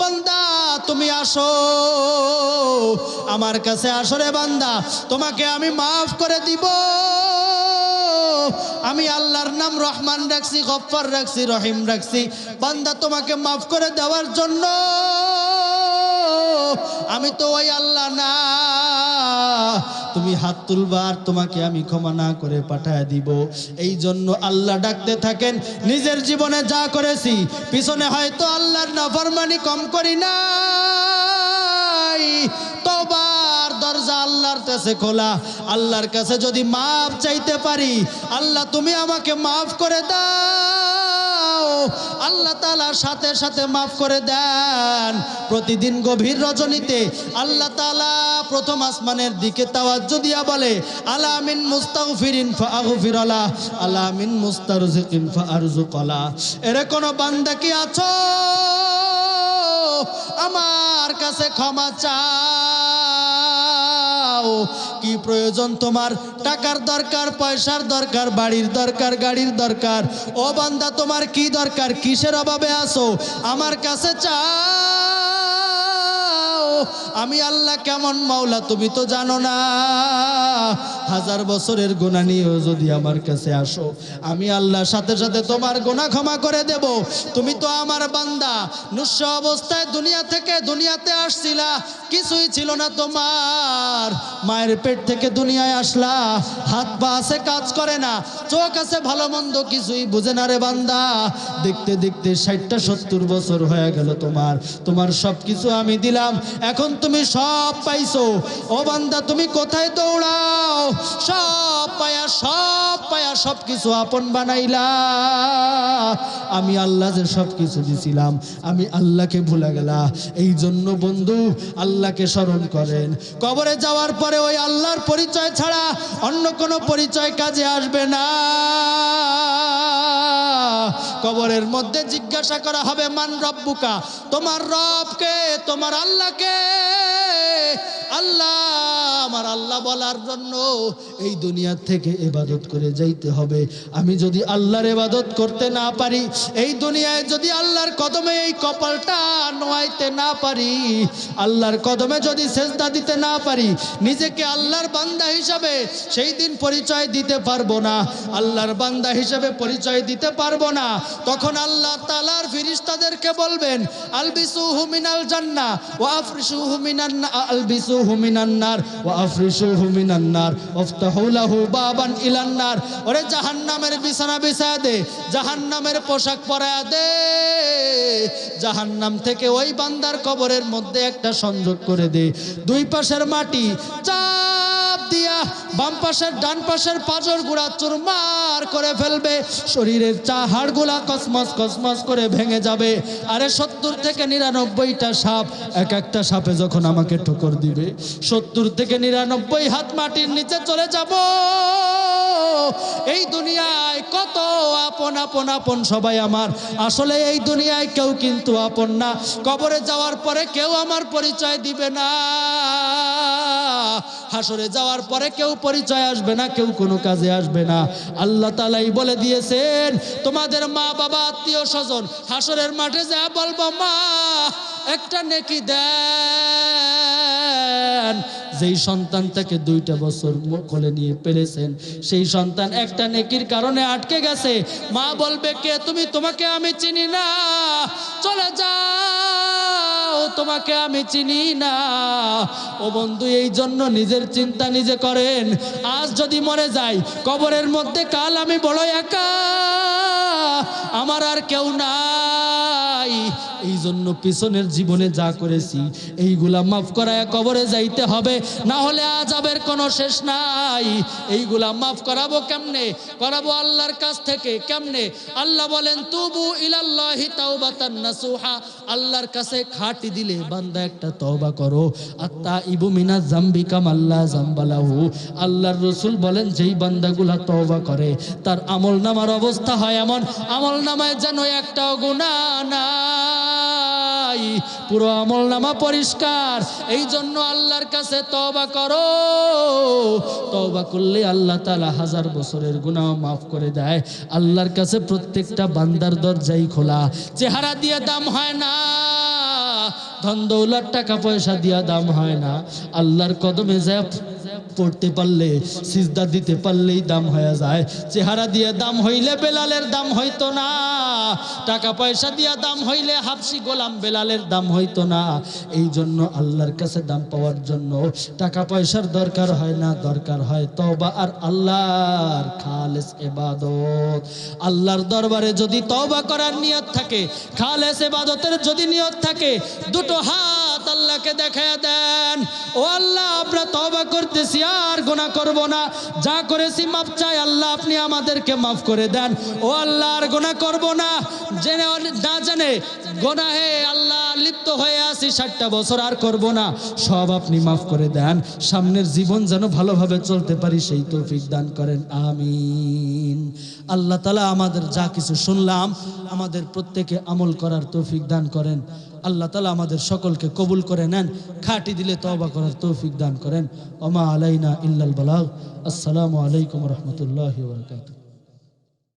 বান্দা তুমি আসো, আমার কাছে আসো রে বান্দা, তোমাকে আমি মাফ করে দিব। আমি আল্লাহর নাম রহমান রাখছি, গফফার রাখছি, রহিম রাখছি। বান্দা তোমাকে মাফ করে দেওয়ার জন্য আমি তো ওই আল্লাহ না। তুমি হাত তুলবা আর তোমাকে আমি ক্ষমা না করে পাঠায় দিব। এই জন্য আল্লাহ ডাকতে থাকেন, নিজের জীবনে যা করেছি পিছনে হয়তো আল্লাহর নাফরমানি কম করি নাই, তওবার দরজা আল্লাহর কাছে খোলা। আল্লাহর কাছে যদি মাফ চাইতে পারি, আল্লাহ তুমি আমাকে মাফ করে দাও, আল্লাহ তাআলা সাথে সাথে মাফ করে দেন। প্রতিদিন গভীর রজনীতে আল্লাহ তাআলা প্রথম আসমানের দিকে তাওয়াজ্জু দিয়া বলে, আলা মিন মুস্তাগফিরিন ফাগফির লাহ, আলা মিন মুস্তারজিকিন ফারজুক লাহ। এর কোন বান্দা কি আছো আমার কাছে ক্ষমা চাও? কি প্রয়োজন তোমার? টাকার দরকার, পয়সার দরকার, বাড়ির দরকার, গাড়ির দরকার। ও বান্দা তোমার কি দরকার? কিসের অভাবে আছো? আমার কাছে চাও। আমি আল্লাহ কেমন মাওলা তুমি তো জানো না। 1000 বছরের গুনাহ নিয়েও যদি আমার কাছে আসো, আমি আল্লাহ সাথে সাথে তোমার গুনাহ ক্ষমা করে দেব। তুমি তো আমার বান্দা, নুষ্য অবস্থায় দুনিয়াতে আসছিলা, কিছুই ছিল না তোমার। মায়ের পেট থেকে দুনিয়ায় আসলা, হাত পা আছে কাজ করে না, চোখ আছে ভালো মন্দ কিছুই বুঝে না রে বান্দা। দেখতে দেখতে 60-70 বছর হয়ে গেল তোমার সব কিছু আমি দিলাম, এখন তুমি সব পাইছো। ও বান্দা তুমি কোথায় দৌড়াও? সব পায়া সব কিছু আপন বানাইলা। আমি আল্লাহ যে সব কিছু দিছিলাম, আমি আল্লাহকে ভুলে গেলা। এই জন্য বন্ধু আল্লাহকে স্মরণ করেন। কবরে যাওয়ার পরে ওই আল্লাহর পরিচয় ছাড়া অন্য কোনো পরিচয় কাজে আসবে না। কবরের মধ্যে জিজ্ঞাসা করা হবে, মান রব্বুকা, তোমার রবকে, তোমার আল্লাহকে। আল্লাহ, আমার আল্লাহ বলার জন্য এই দুনিয়া থেকে ইবাদত করে যাইতে হবে। আমি যদি আল্লাহর ইবাদত করতে না পারি, এই দুনিয়ায় যদি আল্লাহর কদমে এই কপালটা নোয়াইতে না পারি, আল্লাহর কদমে যদি সেজদা দিতে না পারি, নিজেকে আল্লাহর বান্দা হিসাবে সেই দিন পরিচয় দিতে পারবো না। আল্লাহর বান্দা হিসাবে পরিচয় দিতে পারবো না। তখন আল্লাহ তাআলার ফেরেশতাদেরকে বলবেন, আলবিসুহু মিনাল জান্নাহ ওয়া আফরিশুহু মিনান আলবিসুহু মিনান নার ওয়া আফরিশুহু মিনান নার ওয়াফতাহু লাহু বাবান ইলান নার। ওরে জাহান্নামের বিছানা বিছায়া দে, জাহান্নামের পোশাক পরায়া দে। জাহান্নাম থেকে ওই বান্দার কবরের মধ্যে একটা সংযোগ করে দে। দুই পাশের মাটি চাপ দিয়া বাম পাশের ডান পাশের পাঁজর গুড়া চুরমার করে ফেলবে। শরীরের হাড়গুলা কসমস কসমস করে ভেঙে যাবে। আরে 70 থেকে 99টা সাপ, এক একটা সাপে যখন আমাকে ঠোকর দিবে, 70 থেকে 99 হাত মাটির নিচে চলে যাব। এই দুনিয়ায় কত আপন আপন আপন সবাই আমার, আসলে এই দুনিয়ায় কেউ কিন্তু আপন না। কবরে যাওয়ার পরে কেউ আমার পরিচয় দিবে না, হাসরে যাওয়ার পরে কেউ পরিচয় আসবে না, কেউ কোনো কাজে আসবে না। আল্লাহ তাআলাই বলে দিয়েছেন, তোমাদের মা বাবা আত্মীয় স্বজন হাসরের মাঠে যা বলবো, মা একটা নেকি দেন। যেই সন্তানটাকে 2টা বছর কোলে নিয়ে পেলেছেন, সেই সন্তান একটা নেকির কারণে আটকে গেছে। মা বলবে, কে তুমি? তোমাকে আমি চিনি না, চলে যাও, তোমাকে আমি চিনি না। ও বন্ধু, এই জন্য নিজের চিন্তা নিজে করেন। আজ যদি মরে যাই কবরের মধ্যে, কাল আমি বড় একা, আমার আর কেউ নাই। এই জন্য পিছনের জীবনে যা করেছি এইগুলা মাফ করায় কবরে যাইতে হবে, না হলে আযাবের কোনো শেষ নাই। এইগুলা মাফ করাবো কেমনে? করাবো আল্লাহর কাছ থেকে। কেমনে? আল্লাহ বলেন, তুবু ইলাল্লাহি তাওবাতান নাসুহা, আল্লাহর কাছে খাঁটি দিলে বান্দা একটা তওবা করো। আত্তাইবু মিনাজ যামবি কামাল্লা যামবালাহু, আল্লাহর রাসূল বলেন, যেই বান্দাগুলা তওবা করে তার আমলনামার অবস্থা হয় এমন, আমলনামায় যেন একটাও গুনাহ নাই, পুরো আমলনামা পরিষ্কার। এই জন্য আল্লাহর কাছে তওবা করো। তওবা করলে আল্লাহ তাআলা 1000 বছরের গুনাহ মাফ করে দেয়। আল্লাহর কাছে প্রত্যেকটা বান্দার দরজাই খোলা। চেহারা দিয়ে দাম হয় না, ধন দৌলত টাকা পয়সা দিয়া দাম হয় না। আল্লাহর কদমে যায় পড়তে পারলে, সিজদা দিতে পারলেই দাম হয়ে যায়। চেহারা দিয়ে দাম হইলে বেলালের দাম হইতো না, টাকা পয়সা দিয়া দাম হইলে হাবশি গোলাম বেলালের দাম হইতো না। এই জন্য আল্লাহর কাছে দাম পাওয়ার জন্য টাকা পয়সার দরকার হয় না, দরকার হয় তওবা আর আল্লাহর খালেস ইবাদত। আল্লাহর দরবারে যদি তওবা করার নিয়ত থাকে, খালেস ইবাদতের যদি নিয়ত থাকে, 2টো হাত আল্লাহকে দেখায়া দেন, ও আল্লাহ আমরা তওবা করতেছি, আর গুনাহ করব না, যা করেছি মাফ চাই, আল্লাহ আপনি আমাদেরকে মাফ করে দেন। ও আল্লাহ আর গুনাহ করব না, জেনে না জেনে গুনাহে আল্লাহ লিপ্ত হয়ে আছি 60টা বছর, আর করব না, সব আপনি মাফ করে দেন। সামনের জীবন যেন ভালোভাবে চলতে পারি সেই তৌফিক দান করেন, আমিন। আল্লাহ তাআলা আমাদের যা কিছু শুনলাম আমাদের প্রত্যেকে আমল করার তৌফিক দান করেন। আল্লাহ তাআলা আমাদের সকলকে কবুল করে নেন, খাঁটি দিলে তওবা করার তৌফিক দান করেন। ওমা আলাইনা ইল্লাল বালাগ। আসসালামু আলাইকুম ওয়া রাহমাতুল্লাহি ওয়া বারাকাতুহু।